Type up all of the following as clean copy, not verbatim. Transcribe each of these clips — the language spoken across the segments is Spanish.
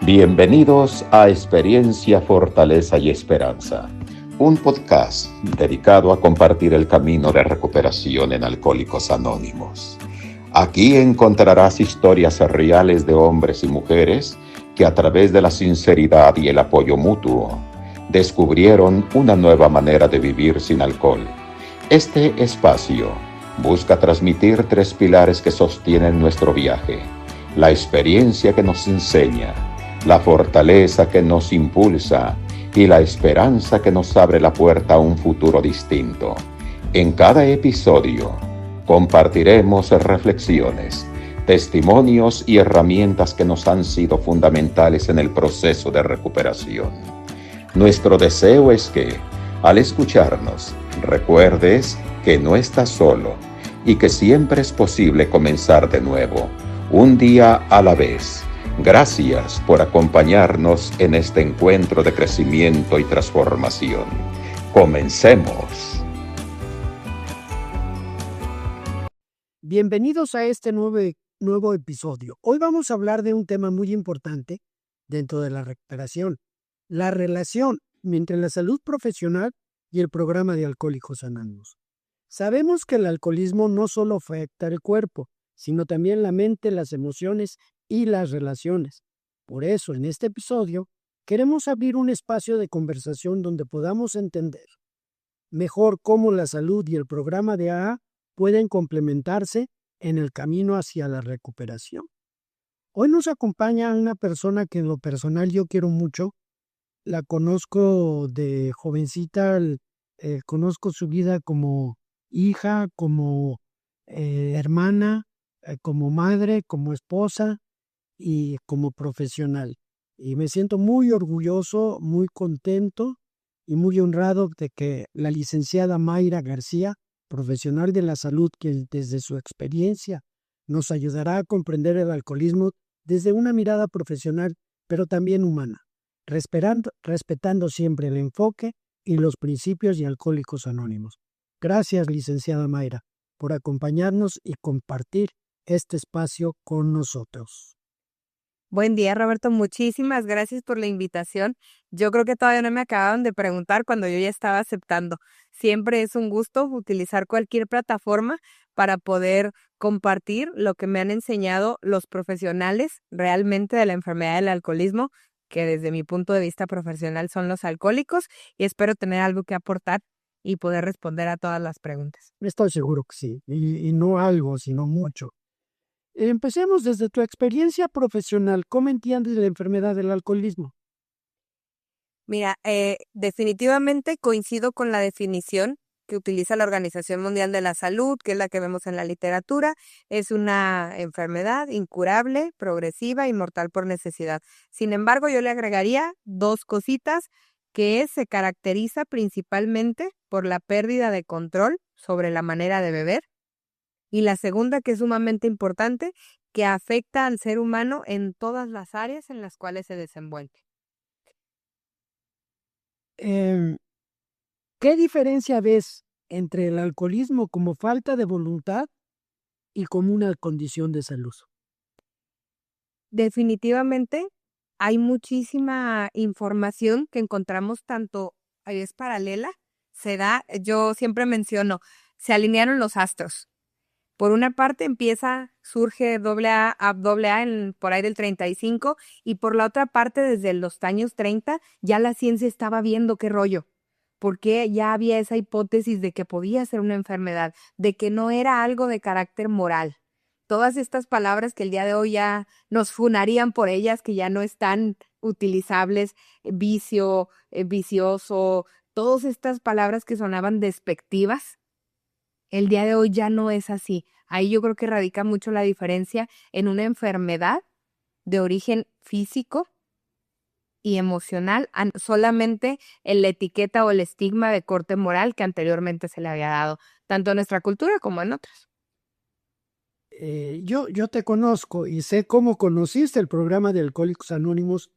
Bienvenidos a Experiencia, Fortaleza y Esperanza, un podcast dedicado a compartir el camino de recuperación en Alcohólicos Anónimos. Aquí encontrarás historias reales de hombres y mujeres que a través de la sinceridad y el apoyo mutuo descubrieron una nueva manera de vivir sin alcohol. Este espacio busca transmitir tres pilares que sostienen nuestro viaje: la experiencia que nos enseña, la fortaleza que nos impulsa y la esperanza que nos abre la puerta a un futuro distinto. En cada episodio compartiremos reflexiones, testimonios y herramientas que nos han sido fundamentales en el proceso de recuperación. Nuestro deseo es que, al escucharnos, recuerdes que no estás solo y que siempre es posible comenzar de nuevo, un día a la vez. Gracias por acompañarnos en este encuentro de crecimiento y transformación. Comencemos. Bienvenidos a este nuevo episodio. Hoy vamos a hablar de un tema muy importante dentro de la recuperación: la relación entre la salud profesional y el programa de Alcohólicos Anónimos. Sabemos que el alcoholismo no solo afecta el cuerpo, sino también la mente, las emociones y las relaciones. Por eso, en este episodio, queremos abrir un espacio de conversación donde podamos entender mejor cómo la salud y el programa de AA pueden complementarse en el camino hacia la recuperación. Hoy nos acompaña una persona que en lo personal yo quiero mucho. La conozco de jovencita, conozco su vida como hija, como hermana, como madre, como esposa y como profesional. Y me siento muy orgulloso, muy contento y muy honrado de que la licenciada Mayra García, profesional de la salud, que desde su experiencia nos ayudará a comprender el alcoholismo desde una mirada profesional, pero también humana, respetando siempre el enfoque y los principios de Alcohólicos Anónimos. Gracias, licenciada Mayra, por acompañarnos y compartir este espacio con nosotros. Buen día, Roberto. Muchísimas gracias por la invitación. Yo creo que todavía no me acababan de preguntar cuando yo ya estaba aceptando. Siempre es un gusto utilizar cualquier plataforma para poder compartir lo que me han enseñado los profesionales realmente de la enfermedad del alcoholismo, que desde mi punto de vista profesional son los alcohólicos, y espero tener algo que aportar y poder responder a todas las preguntas. Estoy seguro que sí, y no algo, sino mucho. Empecemos desde tu experiencia profesional. ¿Cómo entiendes la enfermedad del alcoholismo? Mira, definitivamente coincido con la definición que utiliza la Organización Mundial de la Salud, que es la que vemos en la literatura. Es una enfermedad incurable, progresiva y mortal por necesidad. Sin embargo, yo le agregaría dos cositas: que se caracteriza principalmente por la pérdida de control sobre la manera de beber, y la segunda, que es sumamente importante, que afecta al ser humano en todas las áreas en las cuales se desenvuelve. Em, ¿Qué diferencia ves entre el alcoholismo como falta de voluntad y como una condición de salud? Definitivamente hay muchísima información que encontramos, tanto es paralela, yo siempre menciono, se alinearon los astros. Por una parte surge AA por ahí del 35, y por la otra parte desde los años 30 ya la ciencia estaba viendo qué rollo, porque ya había esa hipótesis de que podía ser una enfermedad, de que no era algo de carácter moral. Todas estas palabras que el día de hoy ya nos funarían por ellas, que ya no están utilizables: vicio, vicioso, todas estas palabras que sonaban despectivas, el día de hoy ya no es así. Ahí yo creo que radica mucho la diferencia en una enfermedad de origen físico y emocional, solamente en la etiqueta o el estigma de corte moral que anteriormente se le había dado, tanto en nuestra cultura como en otras. Yo te conozco y sé cómo conociste el programa de Alcohólicos Anónimos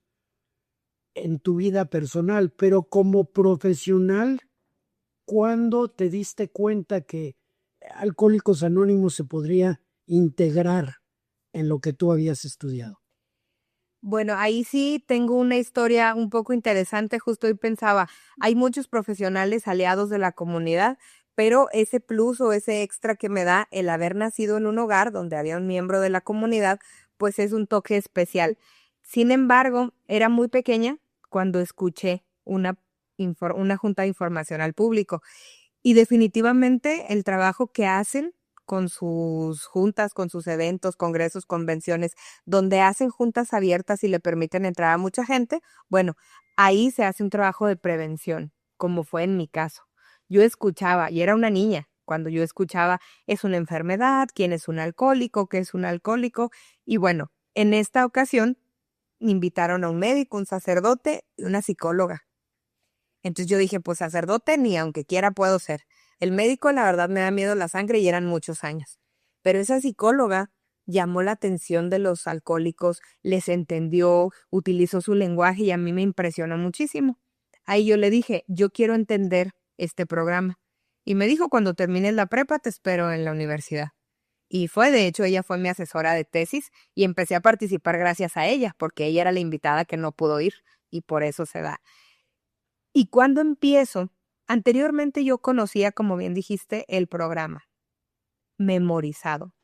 en tu vida personal, pero como profesional, ¿cuándo te diste cuenta que Alcohólicos Anónimos se podría integrar en lo que tú habías estudiado? Bueno, ahí sí tengo una historia un poco interesante. Justo hoy pensaba, hay muchos profesionales aliados de la comunidad, pero ese plus o ese extra que me da el haber nacido en un hogar donde había un miembro de la comunidad, pues es un toque especial. Sin embargo, era muy pequeña cuando escuché una junta de información al público. Y definitivamente el trabajo que hacen con sus juntas, con sus eventos, congresos, convenciones, donde hacen juntas abiertas y le permiten entrar a mucha gente, bueno, ahí se hace un trabajo de prevención, como fue en mi caso. Yo escuchaba, y era una niña, cuando yo escuchaba, es una enfermedad, quién es un alcohólico, qué es un alcohólico, y bueno, en esta ocasión invitaron a un médico, un sacerdote y una psicóloga. Entonces yo dije, pues sacerdote ni aunque quiera puedo ser. El médico, la verdad, me da miedo la sangre y eran muchos años. Pero esa psicóloga llamó la atención de los alcohólicos, les entendió, utilizó su lenguaje y a mí me impresionó muchísimo. Ahí yo le dije, yo quiero entender este programa. Y me dijo, cuando termines la prepa te espero en la universidad. Y fue, de hecho, ella fue mi asesora de tesis y empecé a participar gracias a ella, porque ella era la invitada que no pudo ir y por eso se da. Y cuando empiezo, anteriormente yo conocía, como bien dijiste, el programa memorizado.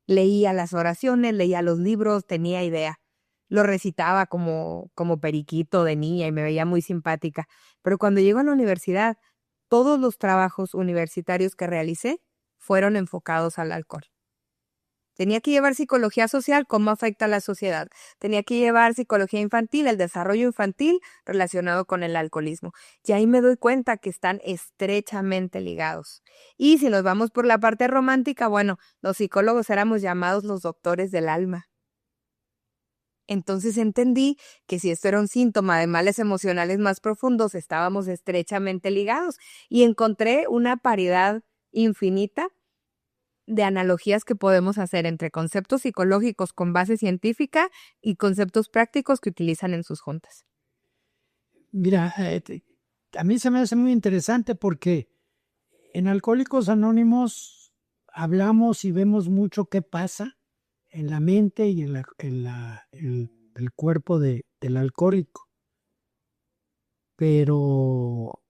Leía las oraciones, leía los libros, tenía idea. Lo recitaba como periquito de niña y me veía muy simpática. Pero cuando llego a la universidad, todos los trabajos universitarios que realicé fueron enfocados al alcohol. Tenía que llevar psicología social, cómo afecta a la sociedad. Tenía que llevar psicología infantil, el desarrollo infantil relacionado con el alcoholismo. Y ahí me doy cuenta que están estrechamente ligados. Y si nos vamos por la parte romántica, bueno, los psicólogos éramos llamados los doctores del alma. Entonces entendí que si esto era un síntoma de males emocionales más profundos, estábamos estrechamente ligados. Y encontré una paridad infinita de analogías que podemos hacer entre conceptos psicológicos con base científica y conceptos prácticos que utilizan en sus juntas. Mira, a mí se me hace muy interesante porque en Alcohólicos Anónimos hablamos y vemos mucho qué pasa en la mente y en el cuerpo del alcohólico. Pero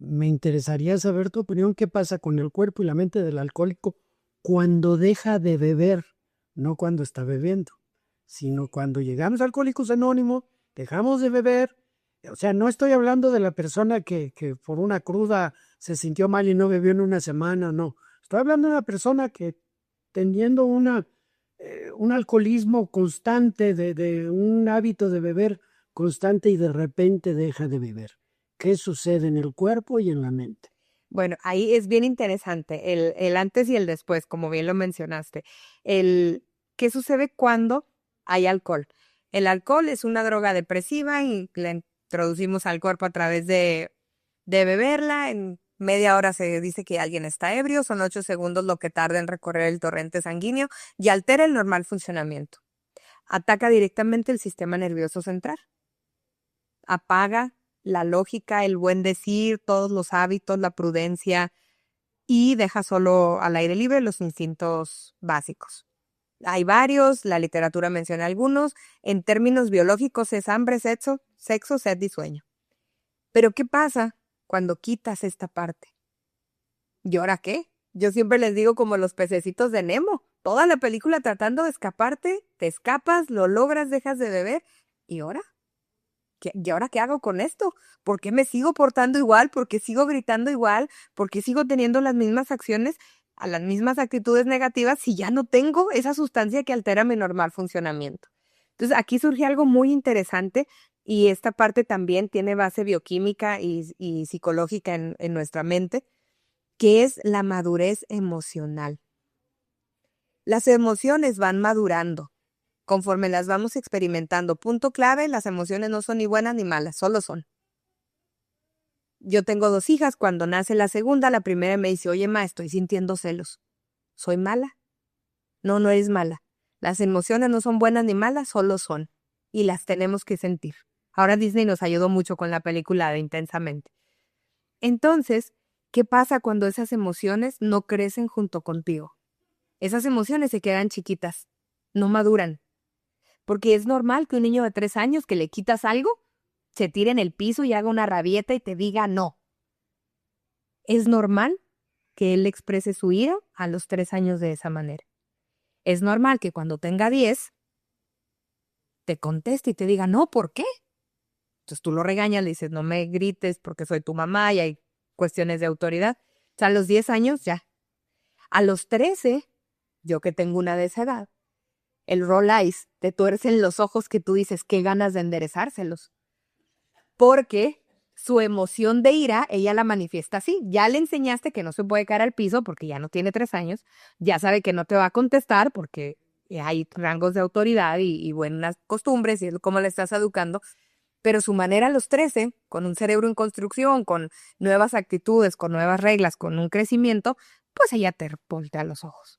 me interesaría saber tu opinión, qué pasa con el cuerpo y la mente del alcohólico cuando deja de beber, no cuando está bebiendo, sino cuando llegamos a Alcohólicos Anónimos, dejamos de beber. O sea, no estoy hablando de la persona que por una cruda se sintió mal y no bebió en una semana, no. Estoy hablando de una persona que teniendo un alcoholismo constante, de un hábito de beber constante y de repente deja de beber. ¿Qué sucede en el cuerpo y en la mente? Bueno, ahí es bien interesante el antes y el después, como bien lo mencionaste. ¿Qué sucede cuando hay alcohol? El alcohol es una droga depresiva y la introducimos al cuerpo a través de beberla. En media hora se dice que alguien está ebrio, son 8 segundos lo que tarda en recorrer el torrente sanguíneo y altera el normal funcionamiento. Ataca directamente el sistema nervioso central. Apaga la lógica, el buen decir, todos los hábitos, la prudencia y deja solo al aire libre los instintos básicos. Hay varios, la literatura menciona algunos. En términos biológicos es hambre, sexo, sed y sueño. Pero ¿qué pasa cuando quitas esta parte? ¿Y ahora qué? Yo siempre les digo como los pececitos de Nemo. Toda la película tratando de escaparte, te escapas, lo logras, dejas de beber. ¿Y ahora? ¿Y ahora qué hago con esto? ¿Por qué me sigo portando igual? ¿Por qué sigo gritando igual? ¿Por qué sigo teniendo las mismas acciones, a las mismas actitudes negativas si ya no tengo esa sustancia que altera mi normal funcionamiento? Entonces aquí surge algo muy interesante y esta parte también tiene base bioquímica y psicológica en nuestra mente, que es la madurez emocional. Las emociones van madurando conforme las vamos experimentando. Punto clave, las emociones no son ni buenas ni malas, solo son. Yo tengo 2 hijas, cuando nace la segunda, la primera me dice, oye, ma, estoy sintiendo celos. ¿Soy mala? No, no eres mala. Las emociones no son buenas ni malas, solo son. Y las tenemos que sentir. Ahora Disney nos ayudó mucho con la película de Intensamente. Entonces, ¿qué pasa cuando esas emociones no crecen junto contigo? Esas emociones se quedan chiquitas, no maduran. Porque es normal que un niño de 3 años que le quitas algo, se tire en el piso y haga una rabieta y te diga no. Es normal que él exprese su ira a los 3 años de esa manera. Es normal que cuando tenga 10, te conteste y te diga no, ¿por qué? Entonces tú lo regañas, le dices, no me grites porque soy tu mamá y hay cuestiones de autoridad. O sea, a los 10 años ya. A los 13, yo que tengo una de esa edad, el roll eyes, te tuercen los ojos que tú dices, qué ganas de enderezárselos. Porque su emoción de ira, ella la manifiesta así. Ya le enseñaste que no se puede caer al piso porque ya no tiene 3 años. Ya sabe que no te va a contestar porque hay rangos de autoridad y buenas costumbres y es como le estás educando. Pero su manera a los 13, con un cerebro en construcción, con nuevas actitudes, con nuevas reglas, con un crecimiento, pues ella te voltea los ojos.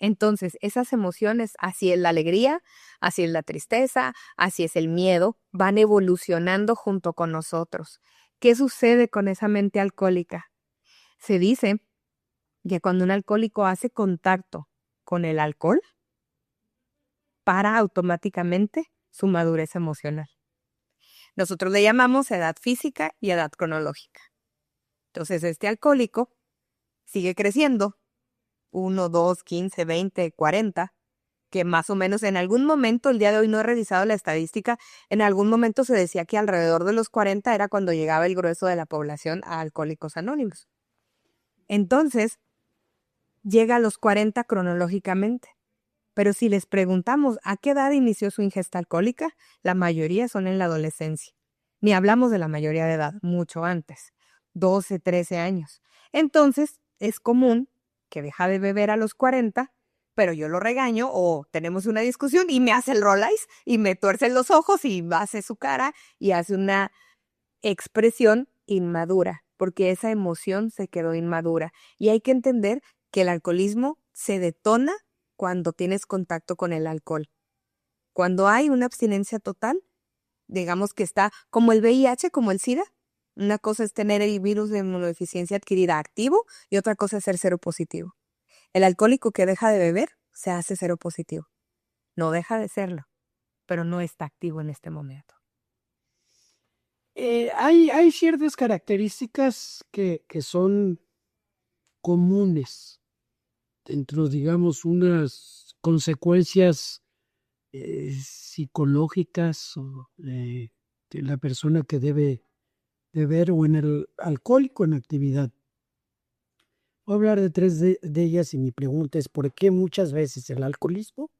Entonces, esas emociones, así es la alegría, así es la tristeza, así es el miedo, van evolucionando junto con nosotros. ¿Qué sucede con esa mente alcohólica? Se dice que cuando un alcohólico hace contacto con el alcohol, para automáticamente su madurez emocional. Nosotros le llamamos edad física y edad cronológica. Entonces, este alcohólico sigue creciendo, 1, 2, 15, 20, 40, que más o menos en algún momento, el día de hoy no he revisado la estadística, en algún momento se decía que alrededor de los 40 era cuando llegaba el grueso de la población a Alcohólicos Anónimos. Entonces, llega a los 40 cronológicamente. Pero si les preguntamos a qué edad inició su ingesta alcohólica, la mayoría son en la adolescencia. Ni hablamos de la mayoría de edad, mucho antes, 12, 13 años. Entonces, es común que deja de beber a los 40, pero yo lo regaño o tenemos una discusión y me hace el roll eyes y me tuerce los ojos y hace su cara y hace una expresión inmadura, porque esa emoción se quedó inmadura. Y hay que entender que el alcoholismo se detona cuando tienes contacto con el alcohol. Cuando hay una abstinencia total, digamos que está como el VIH, como el SIDA. Una cosa es tener el virus de inmunodeficiencia adquirida activo y otra cosa es ser seropositivo. El alcohólico que deja de beber se hace seropositivo. No deja de serlo, pero no está activo en este momento. Hay ciertas características que son comunes dentro, digamos, unas consecuencias psicológicas de la persona que debe beber o en el alcohólico en actividad. Voy a hablar de tres de ellas y mi pregunta es ¿por qué muchas veces el alcoholismo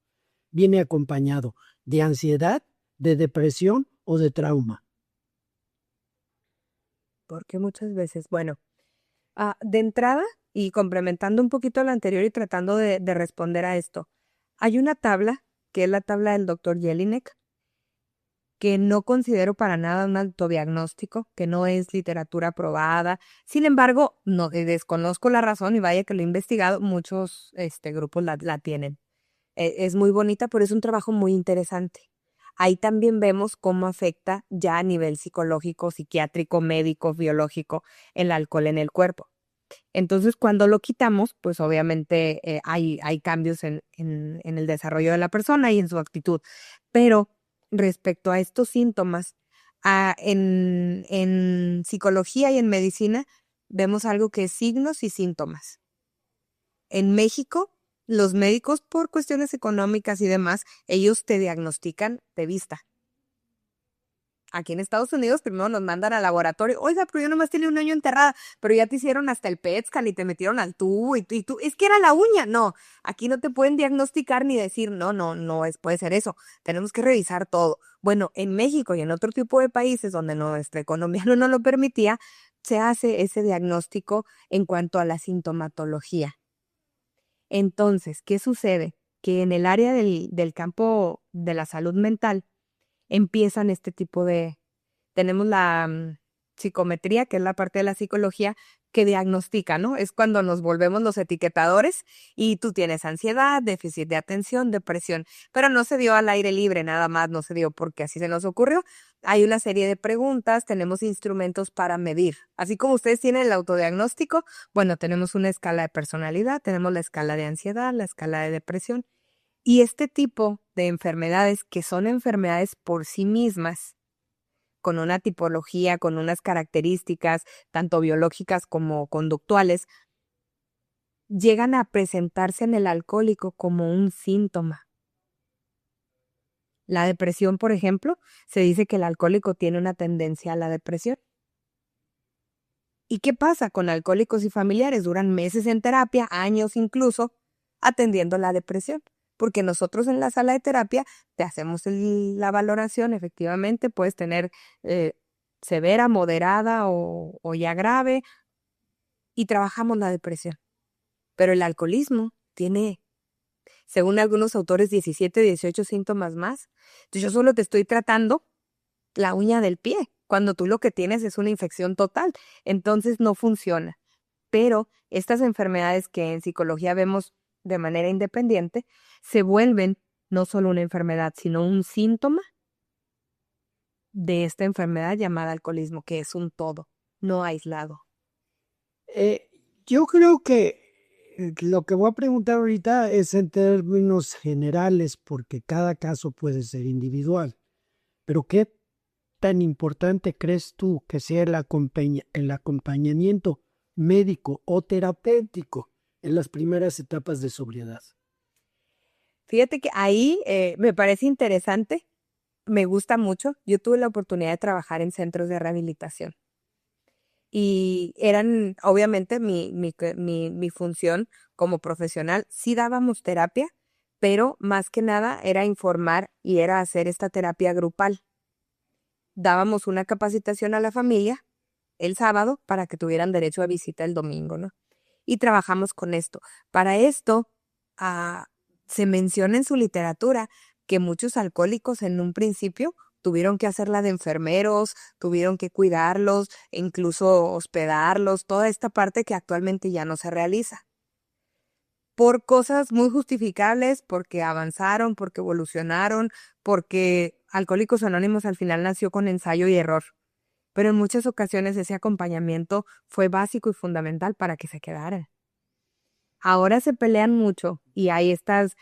viene acompañado de ansiedad, de depresión o de trauma? Porque muchas veces, bueno, de entrada y complementando un poquito lo anterior y tratando de responder a esto, hay una tabla, que es la tabla del doctor Jelinek, que no considero para nada un autodiagnóstico, que no es literatura aprobada. Sin embargo, no desconozco la razón y vaya que lo he investigado, muchos grupos la tienen. Es muy bonita, pero es un trabajo muy interesante. Ahí también vemos cómo afecta ya a nivel psicológico, psiquiátrico, médico, biológico el alcohol en el cuerpo. Entonces, cuando lo quitamos, pues obviamente hay cambios en el desarrollo de la persona y en su actitud. Pero respecto a estos síntomas, en psicología y en medicina vemos algo que es signos y síntomas. En México, los médicos, por cuestiones económicas y demás, ellos te diagnostican de vista. Aquí en Estados Unidos primero nos mandan al laboratorio, oiga, pero yo nomás tenía un año enterrada, pero ya te hicieron hasta el PET scan y te metieron al tubo y tú, es que era la uña. No, aquí no te pueden diagnosticar ni decir, no puede ser eso, tenemos que revisar todo. Bueno, en México y en otro tipo de países donde nuestra economía no nos lo permitía, se hace ese diagnóstico en cuanto a la sintomatología. Entonces, ¿qué sucede? Que en el área del campo de la salud mental empiezan este tipo tenemos la psicometría, que es la parte de la psicología que diagnostica, ¿no? Es cuando nos volvemos los etiquetadores y tú tienes ansiedad, déficit de atención, depresión, pero no se dio al aire libre, nada más, no se dio porque así se nos ocurrió. Hay una serie de preguntas, tenemos instrumentos para medir. Así como ustedes tienen el autodiagnóstico, bueno, tenemos una escala de personalidad, tenemos la escala de ansiedad, la escala de depresión Y este tipo de enfermedades, que son enfermedades por sí mismas, con una tipología, con unas características, tanto biológicas como conductuales, llegan a presentarse en el alcohólico como un síntoma. La depresión, por ejemplo, se dice que el alcohólico tiene una tendencia a la depresión. ¿Y qué pasa con alcohólicos y familiares? Duran meses en terapia, años incluso, atendiendo la depresión. Porque nosotros en la sala de terapia te hacemos la valoración, efectivamente, puedes tener severa, moderada o ya grave, y trabajamos la depresión. Pero el alcoholismo tiene, según algunos autores, 17, 18 síntomas más. Entonces yo solo te estoy tratando la uña del pie, cuando tú lo que tienes es una infección total. Entonces no funciona. Pero estas enfermedades que en psicología vemos de manera independiente, se vuelven no solo una enfermedad, sino un síntoma de esta enfermedad llamada alcoholismo, que es un todo, no aislado. Yo creo que lo que voy a preguntar ahorita es en términos generales, porque cada caso puede ser individual. Pero ¿qué tan importante crees tú que sea el acompañamiento médico o terapéutico en las primeras etapas de sobriedad? Fíjate que ahí me parece interesante, me gusta mucho. Yo tuve la oportunidad de trabajar en centros de rehabilitación y eran, obviamente, mi función como profesional. Sí dábamos terapia, pero más que nada era informar y era hacer esta terapia grupal. Dábamos una capacitación a la familia el sábado para que tuvieran derecho a visita el domingo, ¿no? Y trabajamos con esto. Para esto, ah, se menciona en su literatura que muchos alcohólicos en un principio tuvieron que hacerla de enfermeros, tuvieron que cuidarlos, e incluso hospedarlos, toda esta parte que actualmente ya no se realiza. Por cosas muy justificables, porque avanzaron, porque evolucionaron, porque Alcohólicos Anónimos al final nació con ensayo y error. Pero en muchas ocasiones ese acompañamiento fue básico y fundamental para que se quedara. Ahora se pelean mucho y hay estas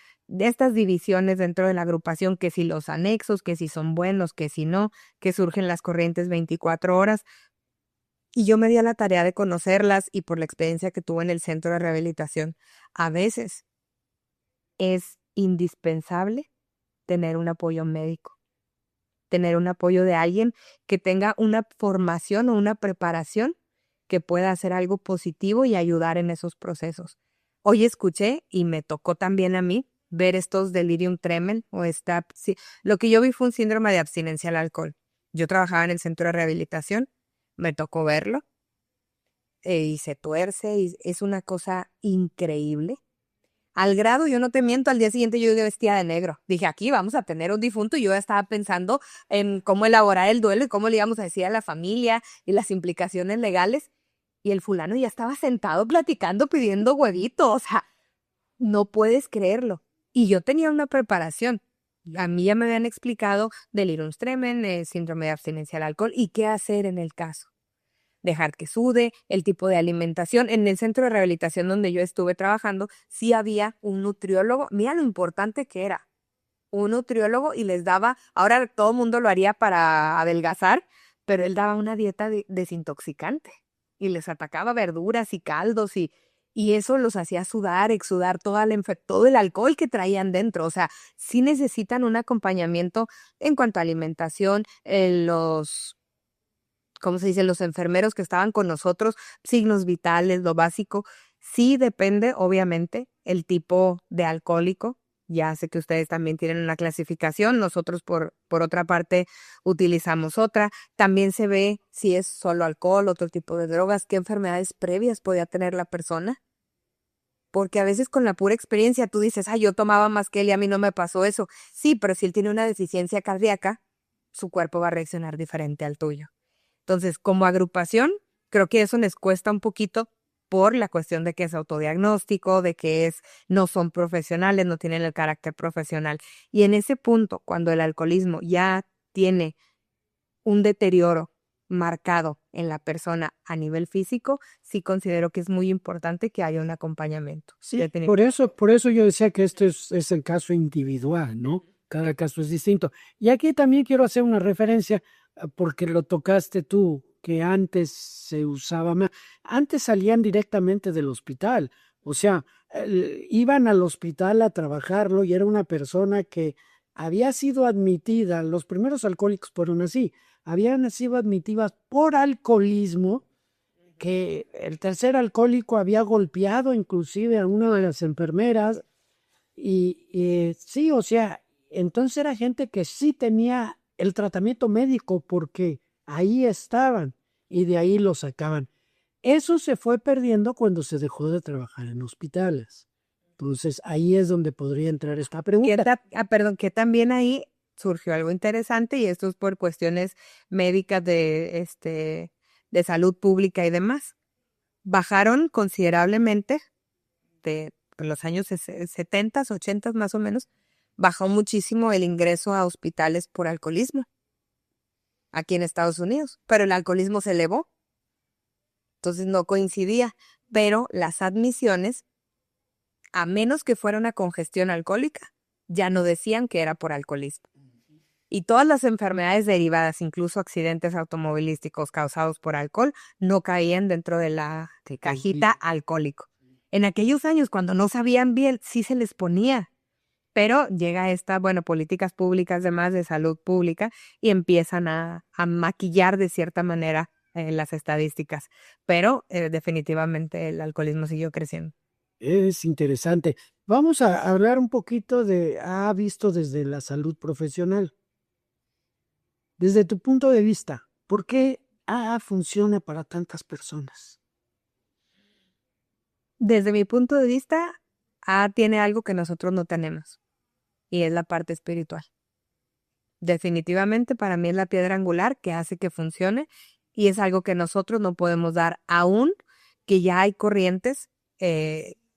divisiones dentro de la agrupación, que si los anexos, que si son buenos, que si no, que surgen las corrientes 24 horas. Y yo me di a la tarea de conocerlas, y por la experiencia que tuve en el centro de rehabilitación, a veces es indispensable tener un apoyo médico, tener un apoyo de alguien que tenga una formación o una preparación que pueda hacer algo positivo y ayudar en esos procesos. Hoy escuché, y me tocó también a mí, ver estos delirium tremens lo que yo vi fue un síndrome de abstinencia al alcohol. Yo trabajaba en el centro de rehabilitación, me tocó verlo, y se tuerce, y es una cosa increíble. Al grado, yo no te miento, al día siguiente yo iba vestida de negro. Dije, aquí vamos a tener un difunto, y yo ya estaba pensando en cómo elaborar el duelo y cómo le íbamos a decir a la familia y las implicaciones legales. Y el fulano ya estaba sentado platicando, pidiendo huevito. O sea, no puedes creerlo. Y yo tenía una preparación. A mí ya me habían explicado delirium tremens, síndrome de abstinencia al alcohol y qué hacer en el caso. Dejar que sude, el tipo de alimentación. En el centro de rehabilitación donde yo estuve trabajando, sí había un nutriólogo. Mira lo importante que era. Un nutriólogo, y les daba, ahora todo el mundo lo haría para adelgazar, pero él daba una dieta desintoxicante y les atacaba verduras y caldos, y eso los hacía sudar, exudar todo el alcohol que traían dentro. O sea, sí necesitan un acompañamiento en cuanto a alimentación. ¿Cómo se dice? Los enfermeros que estaban con nosotros, signos vitales, lo básico. Sí depende, obviamente, el tipo de alcohólico. Ya sé que ustedes también tienen una clasificación, nosotros por otra parte utilizamos otra. También se ve si es solo alcohol, otro tipo de drogas, qué enfermedades previas podía tener la persona. Porque a veces con la pura experiencia tú dices, yo tomaba más que él y a mí no me pasó eso. Sí, pero si él tiene una deficiencia cardíaca, su cuerpo va a reaccionar diferente al tuyo. Entonces, como agrupación, creo que eso les cuesta un poquito por la cuestión de que es autodiagnóstico, de que no son profesionales, no tienen el carácter profesional. Y en ese punto, cuando el alcoholismo ya tiene un deterioro marcado en la persona a nivel físico, sí considero que es muy importante que haya un acompañamiento. Sí, por eso yo decía que esto es el caso individual, ¿no? Cada caso es distinto. Y aquí también quiero hacer una referencia, porque lo tocaste tú, que antes se usaba más. Antes salían directamente del hospital, o sea, iban al hospital a trabajarlo y era una persona que había sido admitida, los primeros alcohólicos fueron así, habían sido admitidas por alcoholismo, que el tercer alcohólico había golpeado inclusive a una de las enfermeras y sí, o sea, entonces era gente que sí tenía el tratamiento médico porque ahí estaban y de ahí lo sacaban. Eso se fue perdiendo cuando se dejó de trabajar en hospitales. Entonces ahí es donde podría entrar esta pregunta. Perdón, que también ahí surgió algo interesante y esto es por cuestiones médicas de salud pública y demás. Bajaron considerablemente en los años 70, 80 más o menos, bajó muchísimo el ingreso a hospitales por alcoholismo aquí en Estados Unidos, pero el alcoholismo se elevó, entonces no coincidía, pero las admisiones, a menos que fuera una congestión alcohólica, ya no decían que era por alcoholismo. Y todas las enfermedades derivadas, incluso accidentes automovilísticos causados por alcohol, no caían dentro de la cajita alcohólico. En aquellos años, cuando no sabían bien, sí se les ponía. Pero llega políticas públicas de salud pública y empiezan a maquillar de cierta manera las estadísticas. Pero definitivamente el alcoholismo siguió creciendo. Es interesante. Vamos a hablar un poquito visto desde la salud profesional. Desde tu punto de vista, ¿por qué AA funciona para tantas personas? Desde mi punto de vista, A tiene algo que nosotros no tenemos y es la parte espiritual. Definitivamente para mí es la piedra angular que hace que funcione y es algo que nosotros no podemos dar, aún que ya hay corrientes,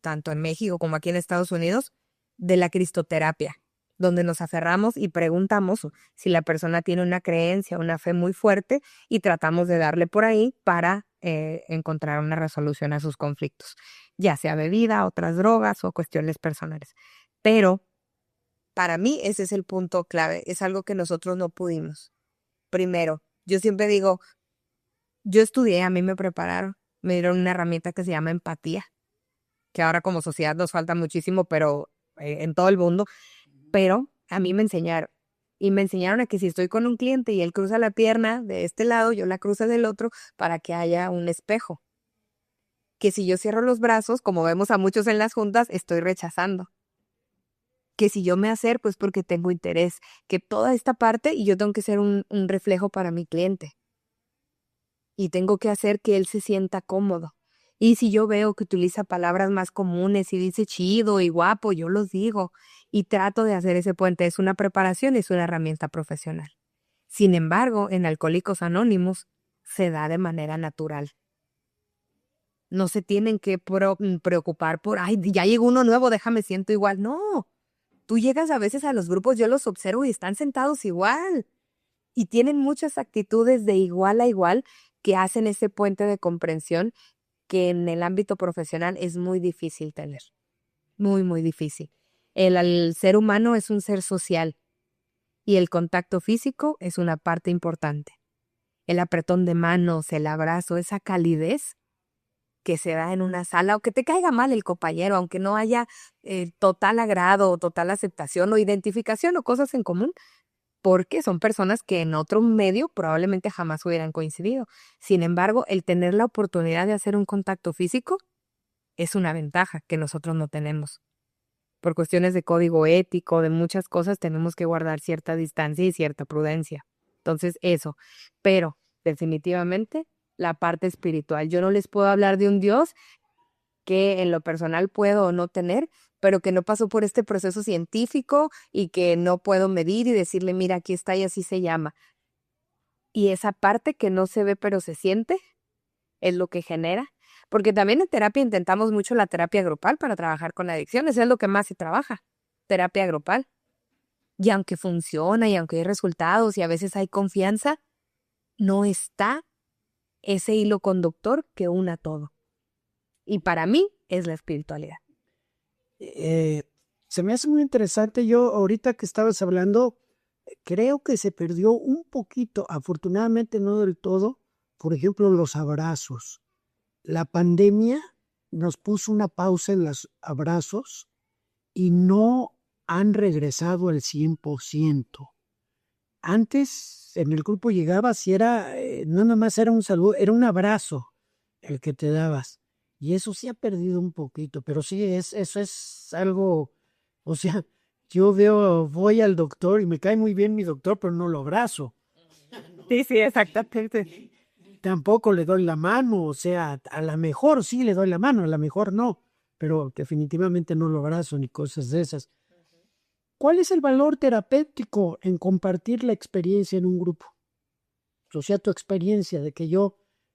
tanto en México como aquí en Estados Unidos, de la cristoterapia, donde nos aferramos y preguntamos si la persona tiene una creencia, una fe muy fuerte y tratamos de darle por ahí para encontrar una resolución a sus conflictos, ya sea bebida, otras drogas o cuestiones personales. Pero para mí ese es el punto clave, es algo que nosotros no pudimos. Primero, yo siempre digo, yo estudié, a mí me prepararon, me dieron una herramienta que se llama empatía, que ahora como sociedad nos falta muchísimo, pero en todo el mundo, pero a mí me enseñaron. Y me enseñaron a que si estoy con un cliente y él cruza la pierna de este lado, yo la cruzo del otro para que haya un espejo. Que si yo cierro los brazos, como vemos a muchos en las juntas, estoy rechazando. Que si yo me acerco es porque tengo interés, que toda esta parte y yo tengo que ser un reflejo para mi cliente. Y tengo que hacer que él se sienta cómodo. Y si yo veo que utiliza palabras más comunes y dice chido y guapo, yo los digo. Y trato de hacer ese puente. Es una preparación, es una herramienta profesional. Sin embargo, en Alcohólicos Anónimos se da de manera natural. No se tienen que preocupar por, ay, ya llegó uno nuevo, déjame siento igual. No. Tú llegas a veces a los grupos, yo los observo y están sentados igual y tienen muchas actitudes de igual a igual que hacen ese puente de comprensión que en el ámbito profesional es muy difícil tener, muy, muy difícil. El ser humano es un ser social y el contacto físico es una parte importante. El apretón de manos, el abrazo, esa calidez que se da en una sala, o que te caiga mal el compañero, aunque no haya total agrado o total aceptación o identificación o cosas en común, porque son personas que en otro medio probablemente jamás hubieran coincidido. Sin embargo, el tener la oportunidad de hacer un contacto físico es una ventaja que nosotros no tenemos. Por cuestiones de código ético, de muchas cosas, tenemos que guardar cierta distancia y cierta prudencia. Entonces, eso. Pero, definitivamente, la parte espiritual. Yo no les puedo hablar de un Dios que en lo personal puedo o no tener, pero que no pasó por este proceso científico y que no puedo medir y decirle, mira, aquí está y así se llama. Y esa parte que no se ve pero se siente es lo que genera. Porque también en terapia intentamos mucho la terapia grupal para trabajar con adicciones, es lo que más se trabaja, terapia grupal. Y aunque funciona y aunque hay resultados y a veces hay confianza, no está ese hilo conductor que una todo. Y para mí es la espiritualidad. Se me hace muy interesante. Yo ahorita que estabas hablando, creo que se perdió un poquito, afortunadamente no del todo, por ejemplo, los abrazos. La pandemia nos puso una pausa en los abrazos y no han regresado al 100%. Antes en el grupo llegabas y era, no nada más era un saludo, era un abrazo el que te dabas. Y eso sí ha perdido un poquito, pero sí, eso es algo, o sea, yo voy al doctor y me cae muy bien mi doctor, pero no lo abrazo. Sí, exactamente. Tampoco le doy la mano, o sea, a lo mejor sí le doy la mano, a lo mejor no, pero definitivamente no lo abrazo ni cosas de esas. ¿Cuál es el valor terapéutico en compartir la experiencia en un grupo? O sea, tu experiencia de que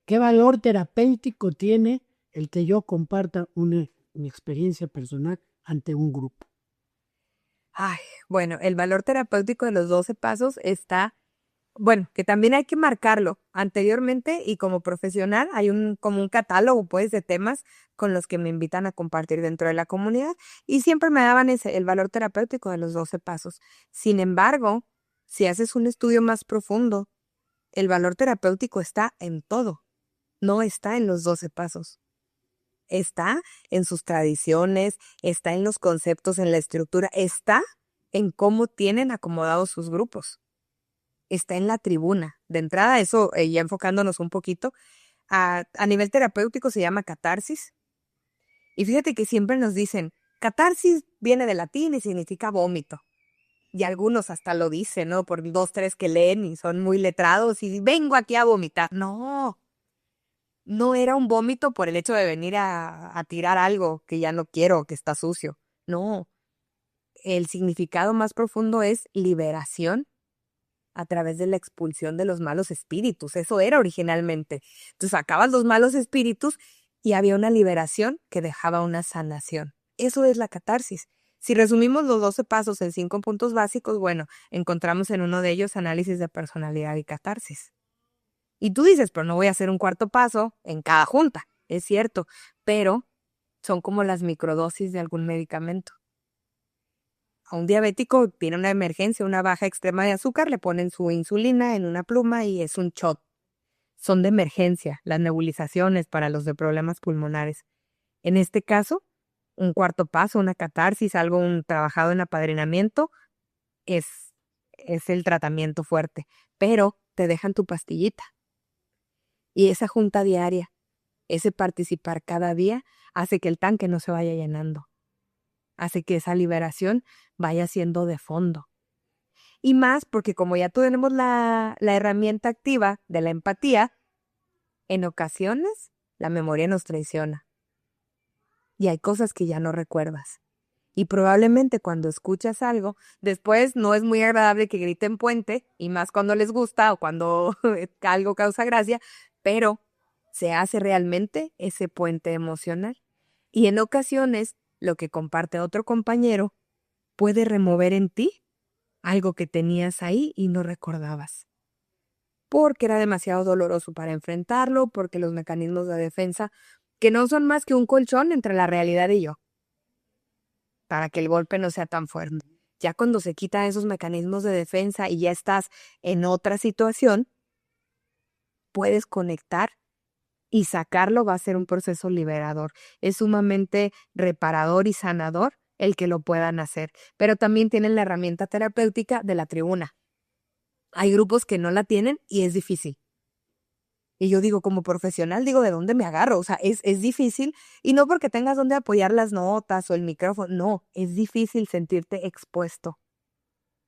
¿qué valor terapéutico tiene el que yo comparta mi experiencia personal ante un grupo? Ay, bueno, el valor terapéutico de los 12 pasos está, bueno, que también hay que marcarlo anteriormente y como profesional hay como un catálogo pues de temas con los que me invitan a compartir dentro de la comunidad y siempre me daban el valor terapéutico de los 12 pasos. Sin embargo, si haces un estudio más profundo, el valor terapéutico está en todo, no está en los 12 pasos. Está en sus tradiciones, está en los conceptos, en la estructura, está en cómo tienen acomodados sus grupos, está en la tribuna. De entrada, eso ya enfocándonos un poquito, a nivel terapéutico se llama catarsis. Y fíjate que siempre nos dicen, catarsis viene del latín y significa vómito. Y algunos hasta lo dicen, ¿no? Por 2, 3 que leen y son muy letrados y vengo aquí a vomitar. No era un vómito por el hecho de venir a tirar algo que ya no quiero, que está sucio. No, el significado más profundo es liberación a través de la expulsión de los malos espíritus. Eso era originalmente. Entonces sacabas los malos espíritus y había una liberación que dejaba una sanación. Eso es la catarsis. Si resumimos los 12 pasos en 5 puntos básicos, bueno, encontramos en uno de ellos análisis de personalidad y catarsis. Y tú dices, pero no voy a hacer un cuarto paso en cada junta. Es cierto, pero son como las microdosis de algún medicamento. A un diabético tiene una emergencia, una baja extrema de azúcar, le ponen su insulina en una pluma y es un shot. Son de emergencia, las nebulizaciones para los de problemas pulmonares. En este caso, un cuarto paso, una catarsis, un trabajado en apadrinamiento, es el tratamiento fuerte. Pero te dejan tu pastillita. Y esa junta diaria, ese participar cada día, hace que el tanque no se vaya llenando. Hace que esa liberación vaya siendo de fondo. Y más porque como ya tenemos la herramienta activa de la empatía, en ocasiones la memoria nos traiciona. Y hay cosas que ya no recuerdas. Y probablemente cuando escuchas algo, después no es muy agradable que griten puente, y más cuando les gusta o cuando algo causa gracia, pero se hace realmente ese puente emocional. Y en ocasiones, lo que comparte otro compañero puede remover en ti algo que tenías ahí y no recordabas. Porque era demasiado doloroso para enfrentarlo, porque los mecanismos de defensa, que no son más que un colchón entre la realidad y yo, para que el golpe no sea tan fuerte. Ya cuando se quitan esos mecanismos de defensa y ya estás en otra situación, puedes conectar y sacarlo va a ser un proceso liberador. Es sumamente reparador y sanador el que lo puedan hacer. Pero también tienen la herramienta terapéutica de la tribuna. Hay grupos que no la tienen y es difícil. Y yo digo, como profesional, ¿de dónde me agarro? O sea, es difícil. Y no porque tengas donde apoyar las notas o el micrófono. No, es difícil sentirte expuesto.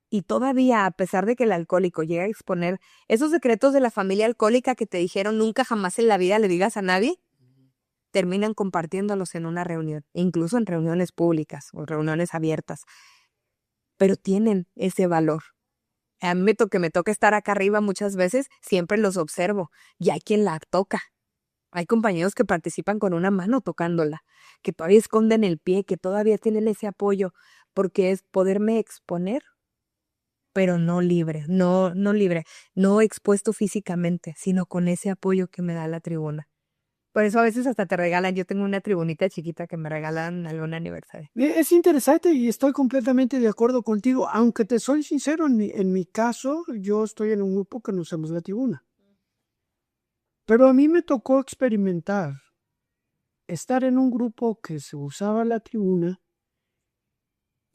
Y todavía, a pesar de que el alcohólico llega a exponer esos secretos de la familia alcohólica que te dijeron nunca jamás en la vida le digas a nadie, terminan compartiéndolos en una reunión, incluso en reuniones públicas o reuniones abiertas. Pero tienen ese valor. A mí me toca estar acá arriba muchas veces, siempre los observo y hay quien la toca. Hay compañeros que participan con una mano tocándola, que todavía esconden el pie, que todavía tienen ese apoyo, porque es poderme exponer, pero no libre, no libre, no expuesto físicamente, sino con ese apoyo que me da la tribuna. Por eso a veces hasta te regalan, yo tengo una tribunita chiquita que me regalan en algún aniversario. Es interesante y estoy completamente de acuerdo contigo, aunque te soy sincero, en mi caso, yo estoy en un grupo que no usamos la tribuna. Pero a mí me tocó experimentar estar en un grupo que se usaba la tribuna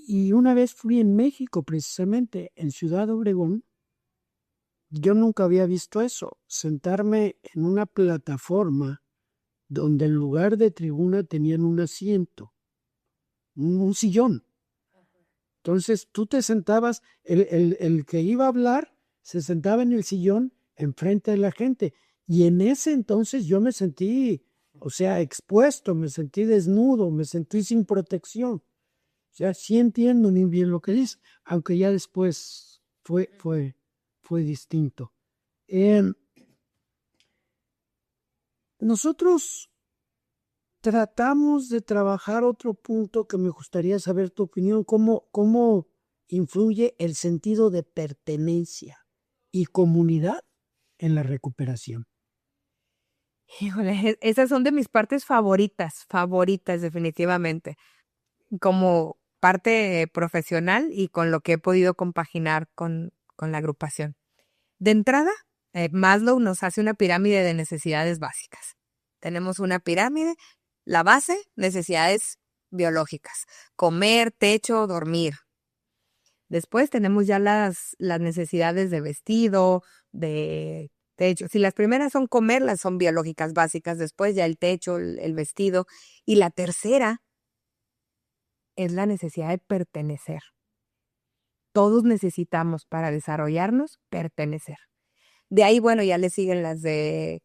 y una vez fui en México, precisamente en Ciudad Obregón. Yo nunca había visto eso, sentarme en una plataforma donde en lugar de tribuna tenían un asiento, un sillón. Entonces tú te sentabas, el que iba a hablar se sentaba en el sillón enfrente de la gente. Y en ese entonces yo me sentí, o sea, expuesto, me sentí desnudo, me sentí sin protección. O sea, sí entiendo muy bien lo que dice, aunque ya después fue distinto. Nosotros tratamos de trabajar otro punto que me gustaría saber tu opinión, cómo influye el sentido de pertenencia y comunidad en la recuperación. Híjole, esas son de mis partes favoritas definitivamente, como parte profesional y con lo que he podido compaginar con la agrupación. De entrada, Maslow nos hace una pirámide de necesidades básicas. Tenemos una pirámide, la base, necesidades biológicas, comer, techo, dormir. Después tenemos ya las necesidades de vestido, de techo. Si las primeras son comer, las son biológicas básicas. Después ya el techo, el vestido. Y la tercera es la necesidad de pertenecer. Todos necesitamos para desarrollarnos pertenecer. De ahí, bueno, ya le siguen las de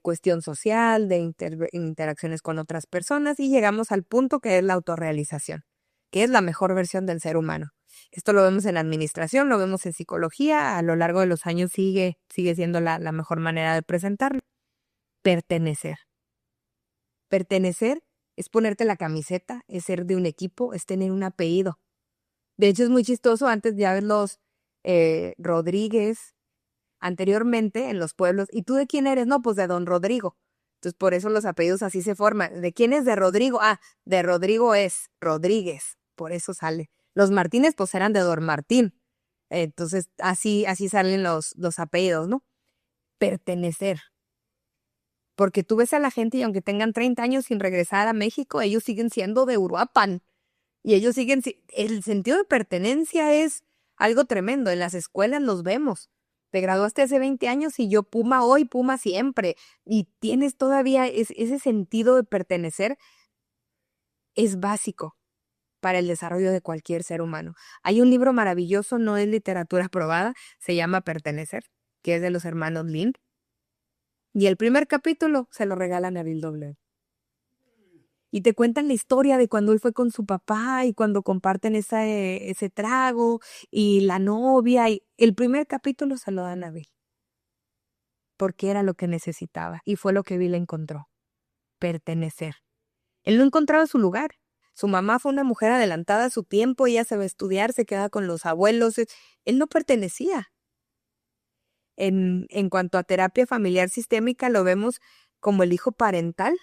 cuestión social, de interacciones con otras personas y llegamos al punto que es la autorrealización, que es la mejor versión del ser humano. Esto lo vemos en administración, lo vemos en psicología, a lo largo de los años sigue siendo la mejor manera de presentarlo. Pertenecer. Pertenecer es ponerte la camiseta, es ser de un equipo, es tener un apellido. De hecho, es muy chistoso, antes ya ves los Rodríguez, anteriormente en los pueblos. ¿Y tú de quién eres? No, pues de don Rodrigo. Entonces, por eso los apellidos así se forman. ¿De quién es de Rodrigo? Ah, de Rodrigo es Rodríguez. Por eso sale. Los Martínez, pues eran de don Martín. Entonces, así salen los apellidos, ¿no? Pertenecer. Porque tú ves a la gente y aunque tengan 30 años sin regresar a México, ellos siguen siendo de Uruapan. Y ellos siguen... El sentido de pertenencia es algo tremendo. En las escuelas los vemos. Te graduaste hace 20 años y yo Puma hoy, Puma siempre. Y tienes todavía ese sentido de pertenecer. Es básico para el desarrollo de cualquier ser humano. Hay un libro maravilloso, no es literatura aprobada, se llama Pertenecer, que es de los hermanos Lind. Y el primer capítulo se lo regalan a Bill W. Y te cuentan la historia de cuando él fue con su papá y cuando comparten ese trago y la novia. Y el primer capítulo se lo dan a Bill. Porque era lo que necesitaba y fue lo que Bill encontró. Pertenecer. Él no encontraba su lugar. Su mamá fue una mujer adelantada a su tiempo, ella se va a estudiar, se queda con los abuelos. Él no pertenecía. En cuanto a terapia familiar sistémica, lo vemos como el hijo parental.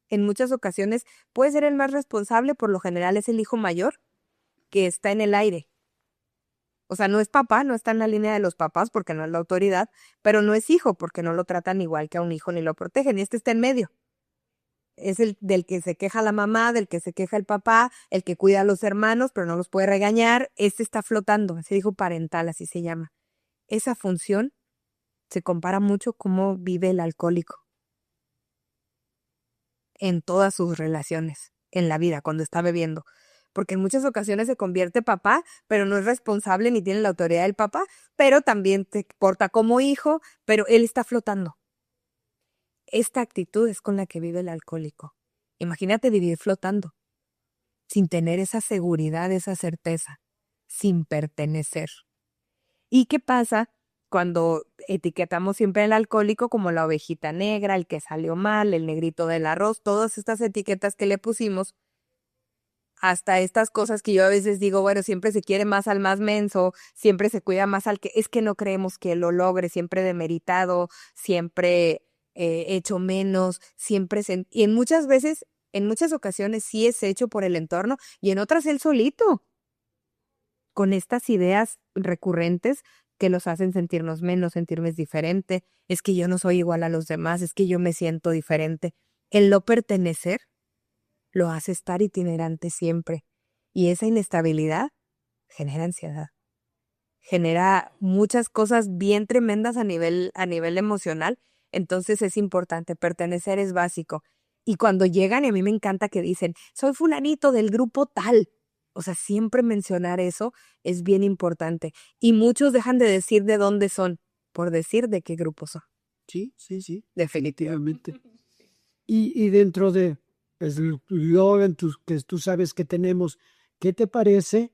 En muchas ocasiones puede ser el más responsable, por lo general es el hijo mayor, que está en el aire. O sea, no es papá, no está en la línea de los papás porque no es la autoridad, pero no es hijo porque no lo tratan igual que a un hijo ni lo protegen, y este está en medio. Es el del que se queja la mamá, del que se queja el papá, el que cuida a los hermanos, pero no los puede regañar. Este está flotando, ese hijo parental, así se llama. Esa función se compara mucho cómo vive el alcohólico en todas sus relaciones, en la vida, cuando está bebiendo. Porque en muchas ocasiones se convierte papá, pero no es responsable ni tiene la autoridad del papá, pero también te porta como hijo, pero él está flotando. Esta actitud es con la que vive el alcohólico. Imagínate vivir flotando, sin tener esa seguridad, esa certeza, sin pertenecer. ¿Y qué pasa cuando etiquetamos siempre al alcohólico como la ovejita negra, el que salió mal, el negrito del arroz, todas estas etiquetas que le pusimos? hasta estas cosas que yo a veces digo, bueno, siempre se quiere más al más menso, siempre se cuida más al que es que no creemos que lo logre, siempre demeritado, siempre hecho menos, y en muchas veces, en muchas ocasiones sí es hecho por el entorno y en otras él solito, con estas ideas recurrentes que los hacen sentirnos menos, sentirme diferente, es que yo no soy igual a los demás, es que yo me siento diferente. El no pertenecer lo hace estar itinerante siempre. Y esa inestabilidad genera ansiedad. Genera muchas cosas bien tremendas a nivel emocional. Entonces es importante, pertenecer es básico. Y cuando llegan, y a mí me encanta que dicen, soy fulanito del grupo tal. O sea, siempre mencionar eso es bien importante. Y muchos dejan de decir de dónde son, por decir de qué grupo son. Sí, sí, sí, Definitivamente. definitivamente. Y dentro de pues, que tú sabes que tenemos, ¿qué te parece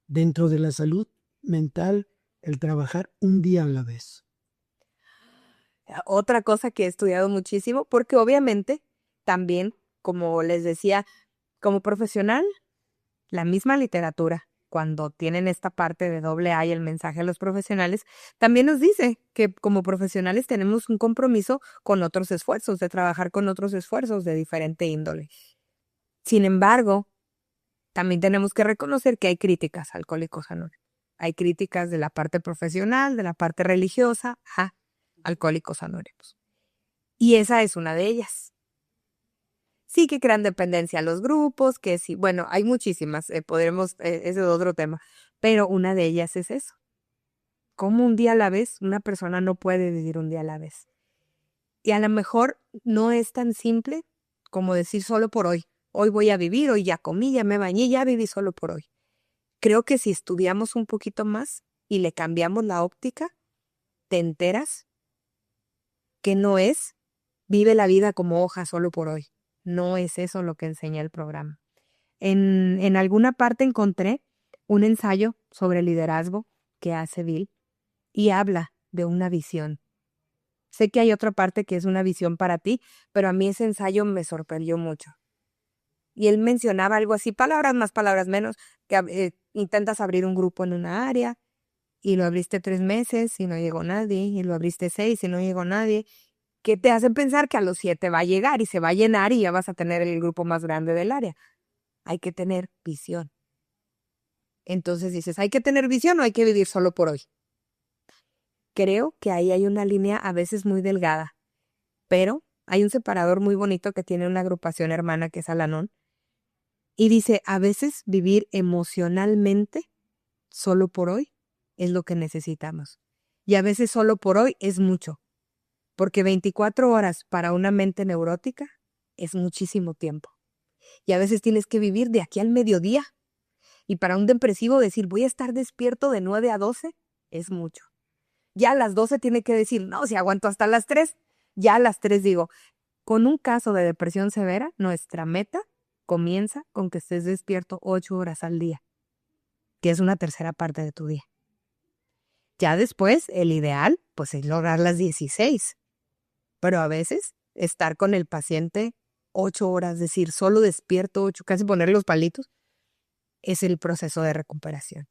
dentro de la salud mental el trabajar un día a la vez? Otra cosa que he estudiado muchísimo, porque obviamente también, como les decía, como profesional, la misma literatura, cuando tienen esta parte de doble A y el mensaje a los profesionales, también nos dice que como profesionales tenemos un compromiso con otros esfuerzos, de trabajar con otros esfuerzos de diferente índole. Sin embargo, también tenemos que reconocer que hay críticas a Alcohólicos Anónimos. Hay críticas de la parte profesional, de la parte religiosa a Alcohólicos Anónimos. Y esa es una de ellas. Sí que crean dependencia a los grupos, que sí, bueno, hay muchísimas, ese es otro tema, pero una de ellas es eso. ¿Cómo un día a la vez una persona no puede vivir un día a la vez? Y a lo mejor no es tan simple como decir solo por hoy. Hoy voy a vivir, hoy ya comí, ya me bañé, ya viví solo por hoy. Creo que si estudiamos un poquito más y le cambiamos la óptica, te enteras que no es vive la vida como hoja solo por hoy. No es eso lo que enseña el programa. En alguna parte encontré un ensayo sobre liderazgo que hace Bill y habla de una visión. Sé que hay otra parte que es una visión para ti, pero a mí ese ensayo me sorprendió mucho. Y él mencionaba algo así, palabras más, palabras menos, que intentas abrir un grupo en una área y lo abriste 3 meses y no llegó nadie, y lo abriste 6 y no llegó nadie, que te hace pensar que a los 7 va a llegar y se va a llenar y ya vas a tener el grupo más grande del área. Hay que tener visión. Entonces dices, ¿hay que tener visión o hay que vivir solo por hoy? Creo que ahí hay una línea a veces muy delgada, pero hay un separador muy bonito que tiene una agrupación hermana que es Al-Anon y dice, a veces vivir emocionalmente solo por hoy es lo que necesitamos. Y a veces solo por hoy es mucho, porque 24 horas para una mente neurótica es muchísimo tiempo. Y a veces tienes que vivir de aquí al mediodía. Y para un depresivo decir, voy a estar despierto de 9 a 12 es mucho. Ya a las 12 tiene que decir, no, si aguanto hasta las 3. Ya a las 3 digo, con un caso de depresión severa, nuestra meta comienza con que estés despierto 8 horas al día, que es una tercera parte de tu día. Ya después, el ideal, pues es lograr las 16. Pero a veces, estar con el paciente 8 horas, decir, solo despierto 8, casi poner los palitos, es el proceso de recuperación.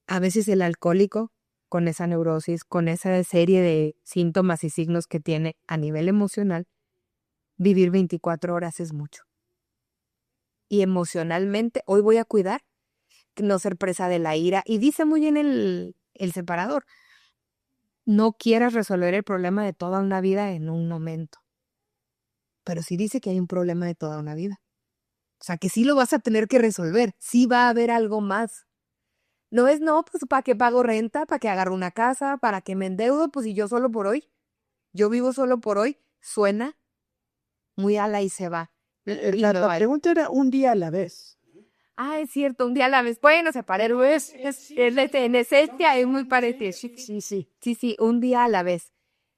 A veces el alcohólico, con esa neurosis, con esa serie de síntomas y signos que tiene a nivel emocional, vivir 24 horas es mucho. Y emocionalmente, hoy voy a cuidar, no ser presa de la ira. Y dice muy bien el separador, no quieras resolver el problema de toda una vida en un momento. Pero sí dice que hay un problema de toda una vida. O sea, que sí lo vas a tener que resolver, sí va a haber algo más. No es, no, pues ¿para qué pago renta? ¿Para qué agarro una casa? ¿Para qué me endeudo? Pues si yo solo por hoy, yo vivo solo por hoy, suena muy ala y se va. La pregunta era un día a la vez. Ah, es cierto, un día a la vez. Bueno, pero en esencia es muy parecido. Sí, sí. Sí, un día a la vez.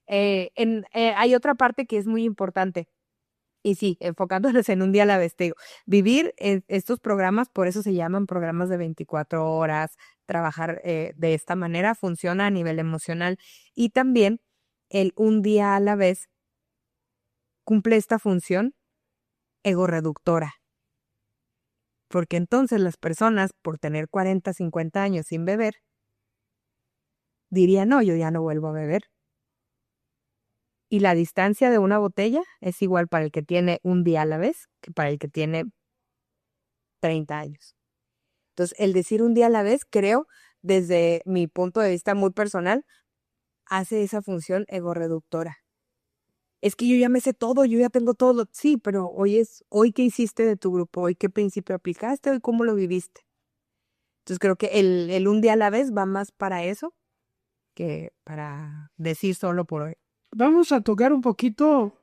Hay otra parte que es muy importante. Y sí, enfocándonos en un día a la vez, te digo, vivir estos programas, por eso se llaman programas de 24 horas, trabajar de esta manera funciona a nivel emocional y también el un día a la vez cumple esta función ego reductora. Porque entonces las personas, por tener 40, 50 años sin beber, dirían, no, yo ya no vuelvo a beber. Y la distancia de una botella es igual para el que tiene un día a la vez que para el que tiene 30 años. Entonces, el decir un día a la vez, creo, desde mi punto de vista muy personal, hace esa función egorreductora. Es que yo ya me sé todo, yo ya tengo todo. Sí, pero hoy qué hiciste de tu grupo, hoy qué principio aplicaste, hoy cómo lo viviste. Entonces creo que el un día a la vez va más para eso que para decir solo por hoy. Vamos a tocar un poquito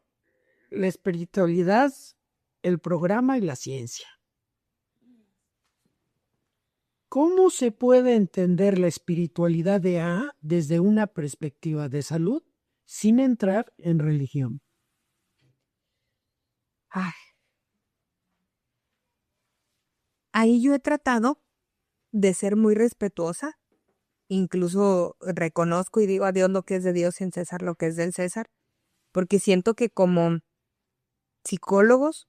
la espiritualidad, el programa y la ciencia. ¿Cómo se puede entender la espiritualidad de A desde una perspectiva de salud sin entrar en religión? Ay. Ahí yo he tratado de ser muy respetuosa, incluso reconozco y digo a Dios lo que es de Dios y en César lo que es del César, porque siento que como psicólogos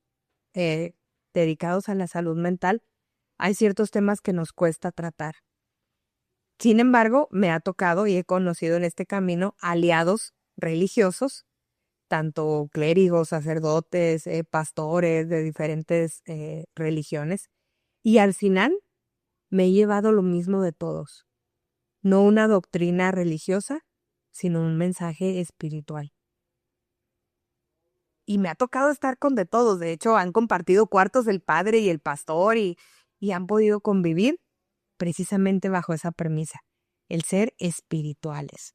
dedicados a la salud mental, hay ciertos temas que nos cuesta tratar. Sin embargo, me ha tocado y he conocido en este camino aliados religiosos, tanto clérigos, sacerdotes, pastores de diferentes religiones, y al final me he llevado lo mismo de todos, no una doctrina religiosa, sino un mensaje espiritual. Y me ha tocado estar con de todos, de hecho han compartido cuartos el padre y el pastor y han podido convivir precisamente bajo esa premisa, el ser espirituales.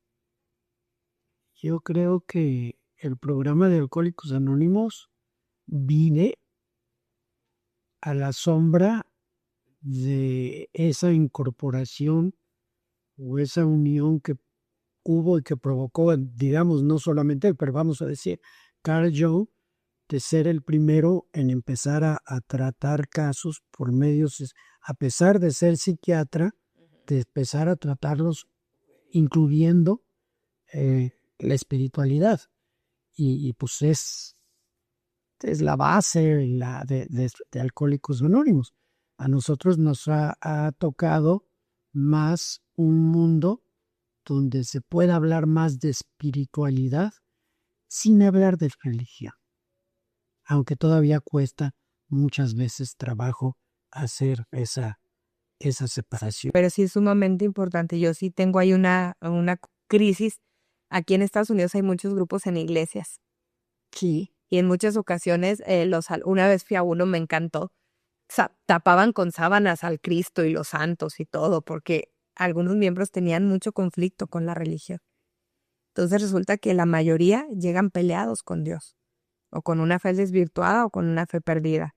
Yo creo que el programa de Alcohólicos Anónimos vive a la sombra de esa incorporación o esa unión que hubo y que provocó, digamos, no solamente él, pero vamos a decir, Carl Jung, de ser el primero en empezar a tratar casos por medios, a pesar de ser psiquiatra, de empezar a tratarlos incluyendo la espiritualidad. Y pues es la base de Alcohólicos Anónimos. A nosotros nos ha tocado más un mundo donde se pueda hablar más de espiritualidad sin hablar de religión, aunque todavía cuesta muchas veces trabajo hacer esa separación. Pero sí es sumamente importante. Yo sí tengo ahí una crisis. Aquí en Estados Unidos hay muchos grupos en iglesias. Sí. Y en muchas ocasiones, una vez fui a uno, me encantó. Tapaban con sábanas al Cristo y los santos y todo, porque algunos miembros tenían mucho conflicto con la religión. Entonces resulta que la mayoría llegan peleados con Dios, o con una fe desvirtuada o con una fe perdida.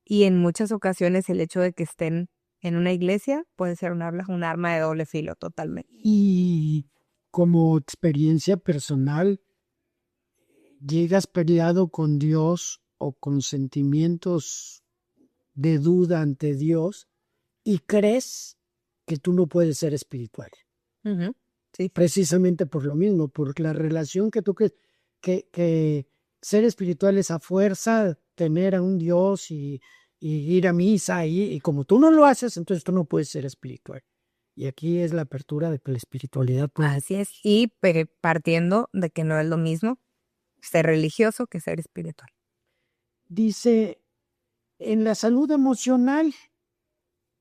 Y en muchas ocasiones el hecho de que estén en una iglesia puede ser un arma de doble filo totalmente. Y como experiencia personal, ¿llegas peleado con Dios o con sentimientos de duda ante Dios y crees que tú no puedes ser espiritual? Uh-huh. Sí. Precisamente por lo mismo, por la relación que tú crees que ser espiritual es a fuerza tener a un Dios y ir a misa y como tú no lo haces, entonces tú no puedes ser espiritual. Y aquí es la apertura de que la espiritualidad. Así es, y partiendo de que no es lo mismo ser religioso que ser espiritual. Dice, en la salud emocional,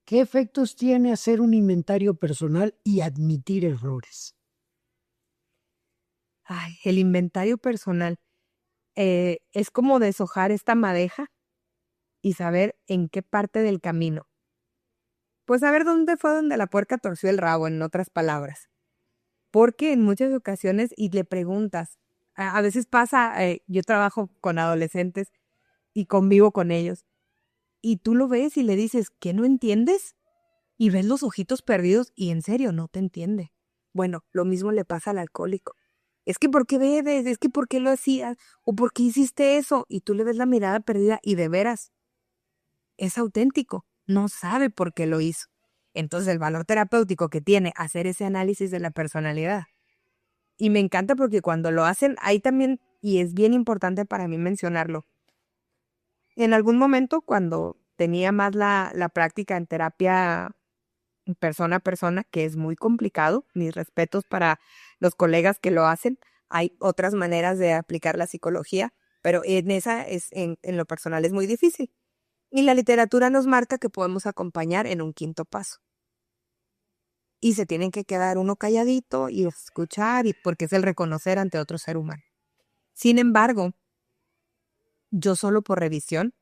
¿qué efectos tiene hacer un inventario personal y admitir errores? Ay, el inventario personal es como deshojar esta madeja y saber en qué parte del camino. Pues saber dónde fue donde la puerca torció el rabo, en otras palabras. Porque en muchas ocasiones, y le preguntas, a veces pasa, yo trabajo con adolescentes y convivo con ellos, y tú lo ves y le dices, ¿qué no entiendes? Y ves los ojitos perdidos y en serio no te entiende. Bueno, lo mismo le pasa al alcohólico. Es que ¿por qué bebes? Es que ¿por qué lo hacías? ¿O por qué hiciste eso? Y tú le ves la mirada perdida y de veras es auténtico, no sabe por qué lo hizo. Entonces el valor terapéutico que tiene hacer ese análisis de la personalidad. Y me encanta porque cuando lo hacen, ahí también, y es bien importante para mí mencionarlo, en algún momento cuando tenía más la práctica en terapia persona a persona, que es muy complicado. Mis respetos para los colegas que lo hacen. Hay otras maneras de aplicar la psicología, pero en lo personal es muy difícil. Y la literatura nos marca que podemos acompañar en un quinto paso. Y se tienen que quedar uno calladito y escuchar, porque es el reconocer ante otro ser humano. Sin embargo, yo solo por revisión,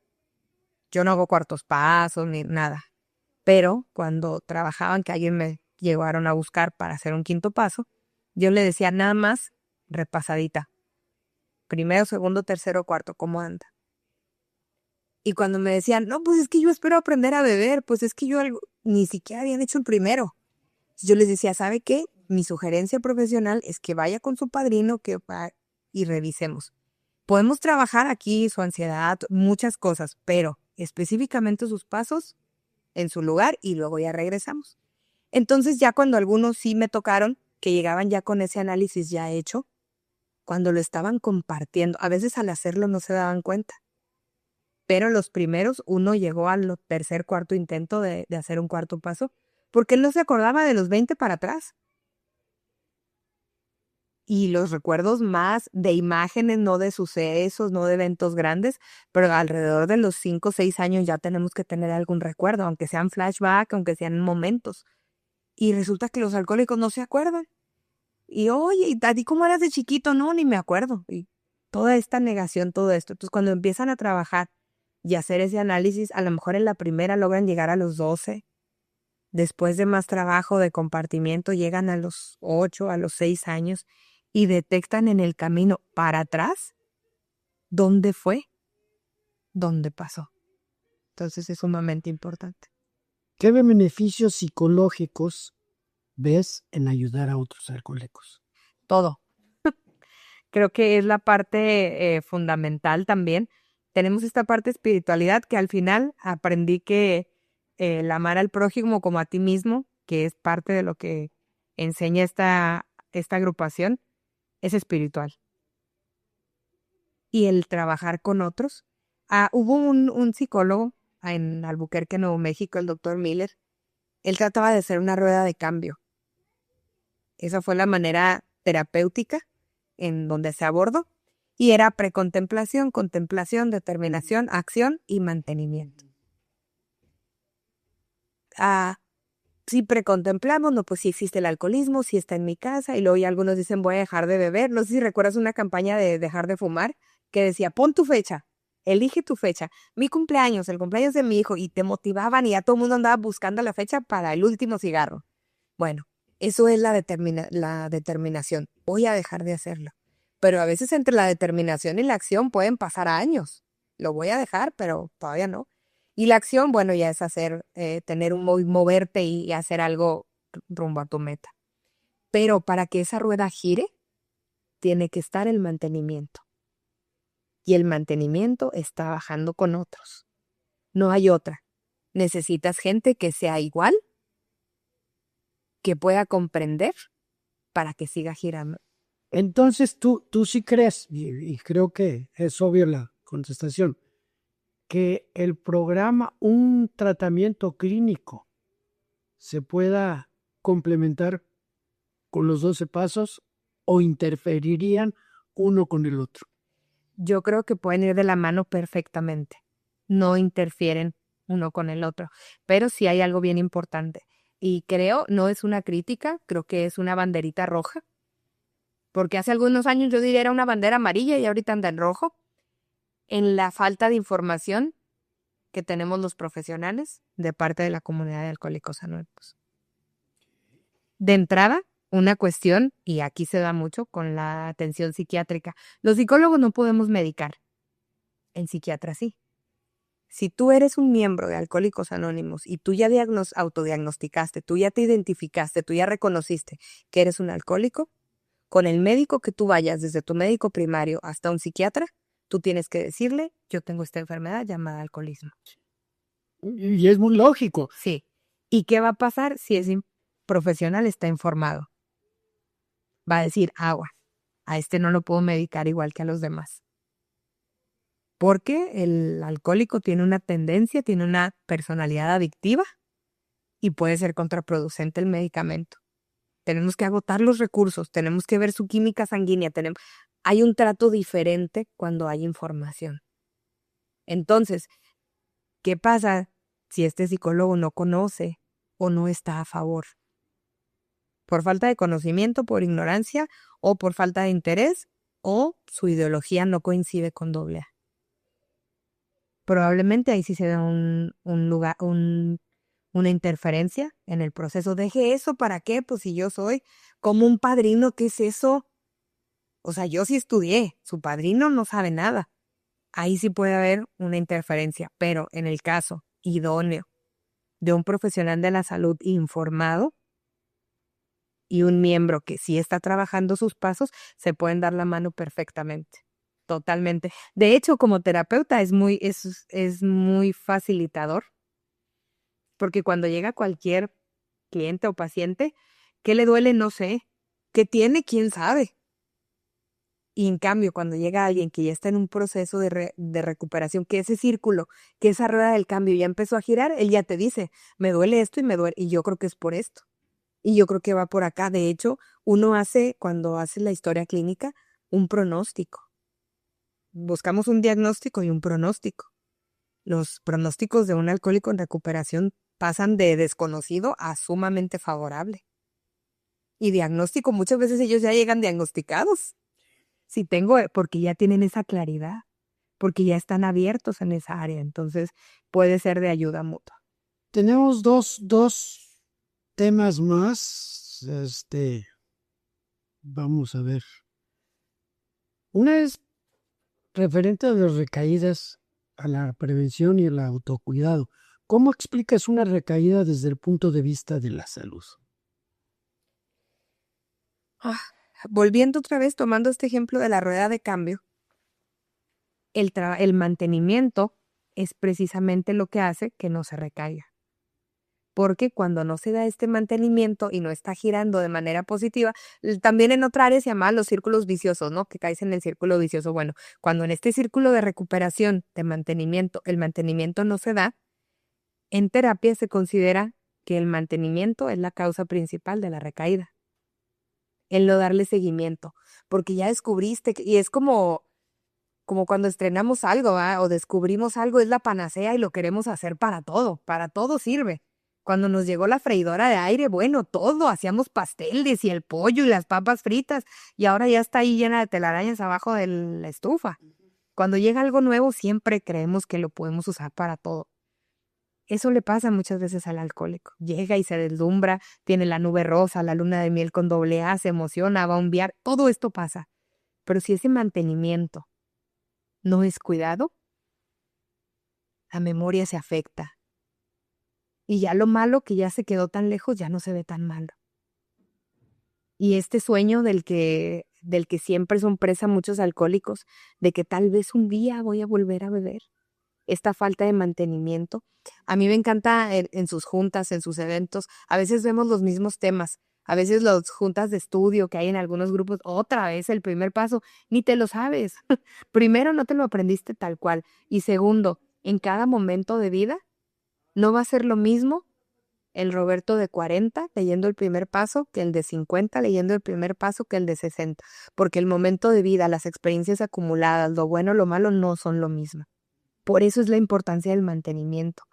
yo no hago cuartos pasos ni nada. Pero cuando trabajaban, que alguien me llegaron a buscar para hacer un quinto paso, yo le decía nada más repasadita. Primero, segundo, tercero, cuarto, ¿cómo anda? Y cuando me decían, no, pues es que yo espero aprender a beber, pues es que ni siquiera habían hecho el primero. Yo les decía, ¿sabe qué? Mi sugerencia profesional es que vaya con su padrino y revisemos. Podemos trabajar aquí su ansiedad, muchas cosas, pero específicamente sus pasos en su lugar y luego ya regresamos. Entonces ya cuando algunos sí me tocaron, que llegaban ya con ese análisis ya hecho, cuando lo estaban compartiendo, a veces al hacerlo no se daban cuenta, pero los primeros, uno llegó al tercer, cuarto intento de hacer un cuarto paso, porque él no se acordaba de los 20 para atrás. Y los recuerdos más de imágenes, no de sucesos, no de eventos grandes, pero alrededor de los 5 o 6 años ya tenemos que tener algún recuerdo, aunque sean flashback, aunque sean momentos. Y resulta que los alcohólicos no se acuerdan. Y oye, ¿y a ti cómo eras de chiquito? No, ni me acuerdo. Y toda esta negación, todo esto. Entonces, cuando empiezan a trabajar y hacer ese análisis, a lo mejor en la primera logran llegar a los 12. Después de más trabajo de compartimiento, llegan a los 8, a los 6 años y detectan en el camino para atrás dónde fue, dónde pasó. Entonces, es sumamente importante. ¿Qué beneficios psicológicos ves en ayudar a otros alcohólicos? Todo. Creo que es la parte fundamental también. Tenemos esta parte de espiritualidad que al final aprendí que el amar al prójimo como a ti mismo, que es parte de lo que enseña esta agrupación, es espiritual. Y el trabajar con otros. Hubo un psicólogo en Albuquerque, Nuevo México, el doctor Miller. Él trataba de hacer una rueda de cambio. Esa fue la manera terapéutica en donde se abordó. Y era precontemplación, contemplación, determinación, acción y mantenimiento. Si precontemplamos, no, pues si existe el alcoholismo, si está en mi casa, y luego ya algunos dicen voy a dejar de beber. No sé si recuerdas una campaña de dejar de fumar que decía pon tu fecha, elige tu fecha, mi cumpleaños, el cumpleaños de mi hijo, y te motivaban y ya todo el mundo andaba buscando la fecha para el último cigarro. Bueno, eso es la determinación. Voy a dejar de hacerlo. Pero a veces entre la determinación y la acción pueden pasar años. Lo voy a dejar, pero todavía no. Y la acción, bueno, ya es tener moverte y hacer algo rumbo a tu meta. Pero para que esa rueda gire, tiene que estar el mantenimiento. Y el mantenimiento está bajando con otros. No hay otra. Necesitas gente que sea igual, que pueda comprender para que siga girando. Entonces tú sí crees, y creo que es obvio la contestación, que el programa, un tratamiento clínico, se pueda complementar con los 12 pasos o interferirían uno con el otro. Yo creo que pueden ir de la mano perfectamente. No interfieren uno con el otro. Pero sí hay algo bien importante. Y creo, no es una crítica, creo que es una banderita roja. Porque hace algunos años yo diría era una bandera amarilla y ahorita anda en rojo. En la falta de información que tenemos los profesionales de parte de la comunidad de Alcohólicos Anónimos. De entrada, una cuestión, y aquí se da mucho con la atención psiquiátrica. Los psicólogos no podemos medicar. En psiquiatra sí. Si tú eres un miembro de Alcohólicos Anónimos y tú ya autodiagnosticaste, tú ya te identificaste, tú ya reconociste que eres un alcohólico, con el médico que tú vayas, desde tu médico primario hasta un psiquiatra, tú tienes que decirle, yo tengo esta enfermedad llamada alcoholismo. Y es muy lógico. Sí. ¿Y qué va a pasar si ese profesional está informado? Va a decir, agua, a este no lo puedo medicar igual que a los demás. porque el alcohólico tiene una tendencia, tiene una personalidad adictiva y puede ser contraproducente el medicamento. Tenemos que agotar los recursos, tenemos que ver su química sanguínea, hay un trato diferente cuando hay información. Entonces, ¿qué pasa si este psicólogo no conoce o no está a favor? Por falta de conocimiento, por ignorancia o por falta de interés, o su ideología no coincide con AA. Probablemente ahí sí se da una interferencia en el proceso. Deje eso, ¿para qué? Pues si yo soy como un padrino, ¿qué es eso? O sea, yo sí estudié, su padrino no sabe nada. Ahí sí puede haber una interferencia, pero en el caso idóneo de un profesional de la salud informado y un miembro que sí está trabajando sus pasos, se pueden dar la mano perfectamente, totalmente. De hecho, como terapeuta es muy facilitador, porque cuando llega cualquier cliente o paciente, ¿qué le duele? No sé. ¿Qué tiene? ¿Quién sabe? Y en cambio, cuando llega alguien que ya está en un proceso de recuperación, que ese círculo, que esa rueda del cambio ya empezó a girar, él ya te dice, me duele esto y me duele, y yo creo que es por esto. Y yo creo que va por acá. De hecho, uno cuando hace la historia clínica, un pronóstico. Buscamos un diagnóstico y un pronóstico. Los pronósticos de un alcohólico en recuperación pasan de desconocido a sumamente favorable. Y diagnóstico, muchas veces ellos ya llegan diagnosticados. Si tengo, porque ya tienen esa claridad, porque ya están abiertos en esa área. Entonces, puede ser de ayuda mutua. Tenemos dos temas más. Vamos a ver. Una es referente a las recaídas, a la prevención y al autocuidado. ¿Cómo explicas una recaída desde el punto de vista de la salud? Volviendo otra vez, tomando este ejemplo de la rueda de cambio, el mantenimiento es precisamente lo que hace que no se recaiga. Porque cuando no se da este mantenimiento y no está girando de manera positiva, también en otra área se llama los círculos viciosos, ¿no? Que caes en el círculo vicioso. Bueno, cuando en este círculo de recuperación, de mantenimiento, el mantenimiento no se da, en terapia se considera que el mantenimiento es la causa principal de la recaída. El no darle seguimiento, porque ya descubriste, y es como cuando estrenamos algo, ¿va? O descubrimos algo, es la panacea y lo queremos hacer para todo sirve. Cuando nos llegó la freidora de aire, bueno, todo, hacíamos pasteles y el pollo y las papas fritas, y ahora ya está ahí llena de telarañas abajo de la estufa. Cuando llega algo nuevo, siempre creemos que lo podemos usar para todo. Eso le pasa muchas veces al alcohólico. Llega y se deslumbra, tiene la nube rosa, la luna de miel con AA, se emociona, va a un viaje, todo esto pasa. Pero si ese mantenimiento no es cuidado, la memoria se afecta. Y ya lo malo que ya se quedó tan lejos ya no se ve tan malo. Y este sueño del que siempre son presa muchos alcohólicos, de que tal vez un día voy a volver a beber, esta falta de mantenimiento. A mí me encanta en sus juntas, en sus eventos, a veces vemos los mismos temas. A veces las juntas de estudio que hay en algunos grupos, otra vez el primer paso, ni te lo sabes. Primero, no te lo aprendiste tal cual. Y segundo, en cada momento de vida, no va a ser lo mismo el Roberto de 40 leyendo el primer paso que el de 50 leyendo el primer paso que el de 60. Porque el momento de vida, las experiencias acumuladas, lo bueno, lo malo, no son lo mismo. Por eso es la importancia del mantenimiento.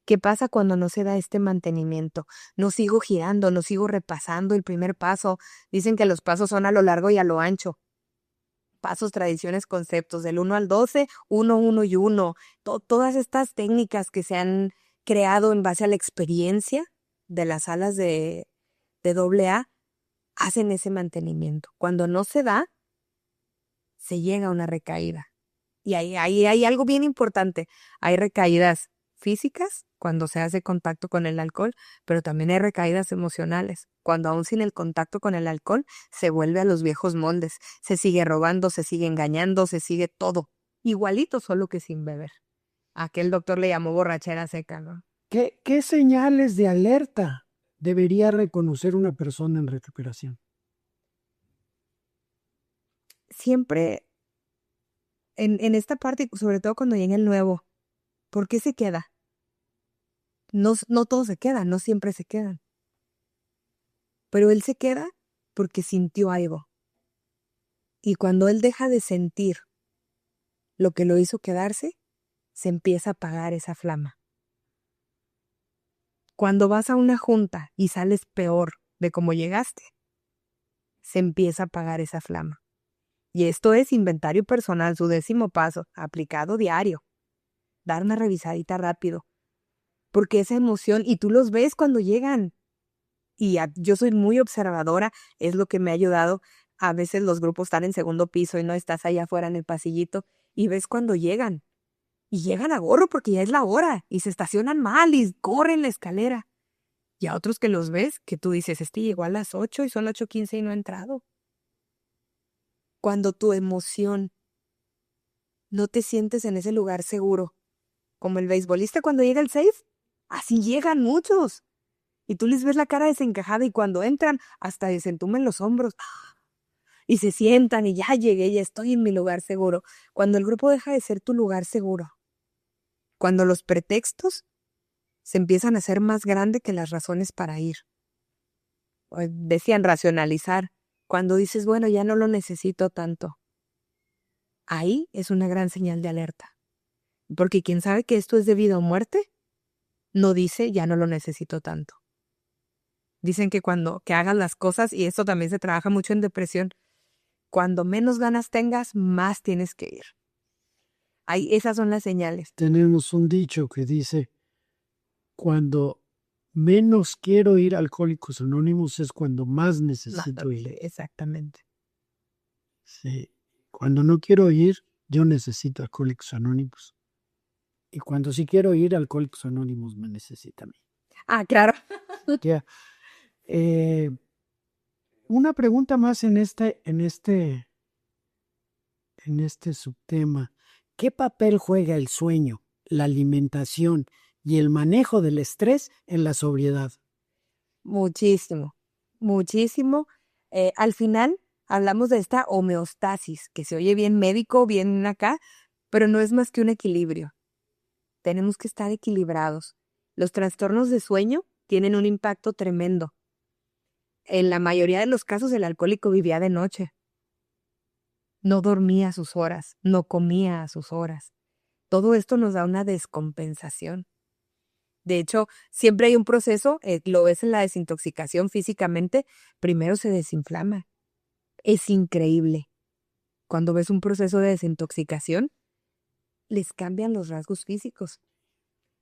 ¿Qué pasa cuando no se da este mantenimiento? No sigo girando, no sigo repasando el primer paso. Dicen que los pasos son a lo largo y a lo ancho. Pasos, tradiciones, conceptos, del 1 al 12, 1, 1 y 1. Todas estas técnicas que se han creado en base a la experiencia de las salas de AA hacen ese mantenimiento. Cuando no se da, se llega a una recaída. Y ahí hay algo bien importante. Hay recaídas físicas cuando se hace contacto con el alcohol, pero también hay recaídas emocionales. Cuando aún sin el contacto con el alcohol se vuelve a los viejos moldes. Se sigue robando, se sigue engañando, se sigue todo. Igualito, solo que sin beber. Aquel doctor le llamó borrachera seca, ¿no? ¿Qué señales de alerta debería reconocer una persona en recuperación? Siempre en esta parte, sobre todo cuando llega el nuevo, ¿por qué se queda? No, no todos se quedan, no siempre se quedan. Pero él se queda porque sintió algo. Y cuando él deja de sentir lo que lo hizo quedarse, se empieza a apagar esa flama. Cuando vas a una junta y sales peor de cómo llegaste, se empieza a apagar esa flama. Y esto es inventario personal, su 10º paso, aplicado diario. Dar una revisadita rápido. Porque esa emoción, y tú los ves cuando llegan. Y yo soy muy observadora, es lo que me ha ayudado. A veces los grupos están en segundo piso y no estás allá afuera en el pasillito y ves cuando llegan. Y llegan a gorro porque ya es la hora y se estacionan mal y corren la escalera. Y a otros que los ves, que tú dices, este llegó a las 8 y son 8:15 y no ha entrado. Cuando tu emoción no te sientes en ese lugar seguro, como el beisbolista cuando llega el safe, así llegan muchos. Y tú les ves la cara desencajada y cuando entran hasta desentumen los hombros. Y se sientan y ya llegué, ya estoy en mi lugar seguro. Cuando el grupo deja de ser tu lugar seguro. Cuando los pretextos se empiezan a hacer más grandes que las razones para ir. Decían racionalizar. Cuando dices, bueno, ya no lo necesito tanto. Ahí es una gran señal de alerta. Porque quien sabe que esto es de vida o muerte, no dice, ya no lo necesito tanto. Dicen que cuando que hagas las cosas, y esto también se trabaja mucho en depresión, cuando menos ganas tengas, más tienes que ir. Ahí, esas son las señales. Tenemos un dicho que dice, cuando menos quiero ir a Alcohólicos Anónimos es cuando más necesito ir. Exactamente. Sí. Cuando no quiero ir, yo necesito Alcohólicos Anónimos. Y cuando sí quiero ir, Alcohólicos Anónimos me necesita a mí. Ah, claro. Ya. Una pregunta más en este subtema. ¿Qué papel juega el sueño, la alimentación y el manejo del estrés en la sobriedad? Muchísimo, muchísimo. Al final hablamos de esta homeostasis, que se oye bien médico, bien acá, pero no es más que un equilibrio. Tenemos que estar equilibrados. Los trastornos de sueño tienen un impacto tremendo. En la mayoría de los casos el alcohólico vivía de noche. No dormía a sus horas, no comía a sus horas. Todo esto nos da una descompensación. De hecho, siempre hay un proceso, lo ves en la desintoxicación físicamente, primero se desinflama. Es increíble. Cuando ves un proceso de desintoxicación, les cambian los rasgos físicos.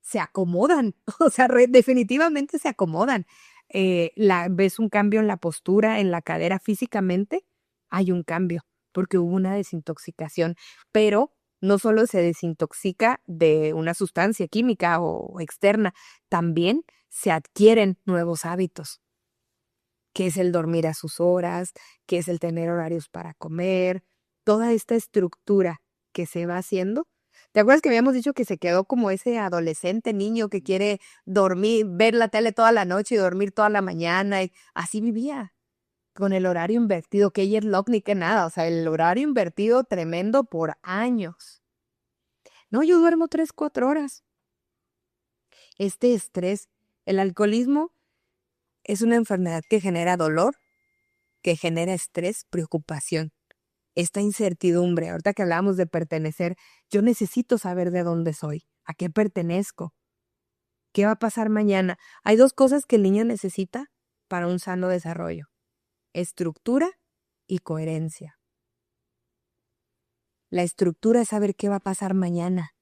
Se acomodan, o sea, definitivamente se acomodan. Ves un cambio en la postura, en la cadera físicamente, hay un cambio, porque hubo una desintoxicación, pero no solo se desintoxica de una sustancia química o externa, también se adquieren nuevos hábitos, que es el dormir a sus horas, que es el tener horarios para comer, toda esta estructura que se va haciendo. ¿Te acuerdas que habíamos dicho que se quedó como ese adolescente niño que quiere dormir, ver la tele toda la noche y dormir toda la mañana? Y así vivía, con el horario invertido, que ella es lock ni que nada, o sea, el horario invertido tremendo por años. No, yo duermo 3, 4 horas. Este estrés, el alcoholismo es una enfermedad que genera dolor, que genera estrés, preocupación. Esta incertidumbre, ahorita que hablábamos de pertenecer, yo necesito saber de dónde soy, a qué pertenezco, qué va a pasar mañana. Hay 2 cosas que el niño necesita para un sano desarrollo: estructura y coherencia. La estructura es saber qué va a pasar mañana.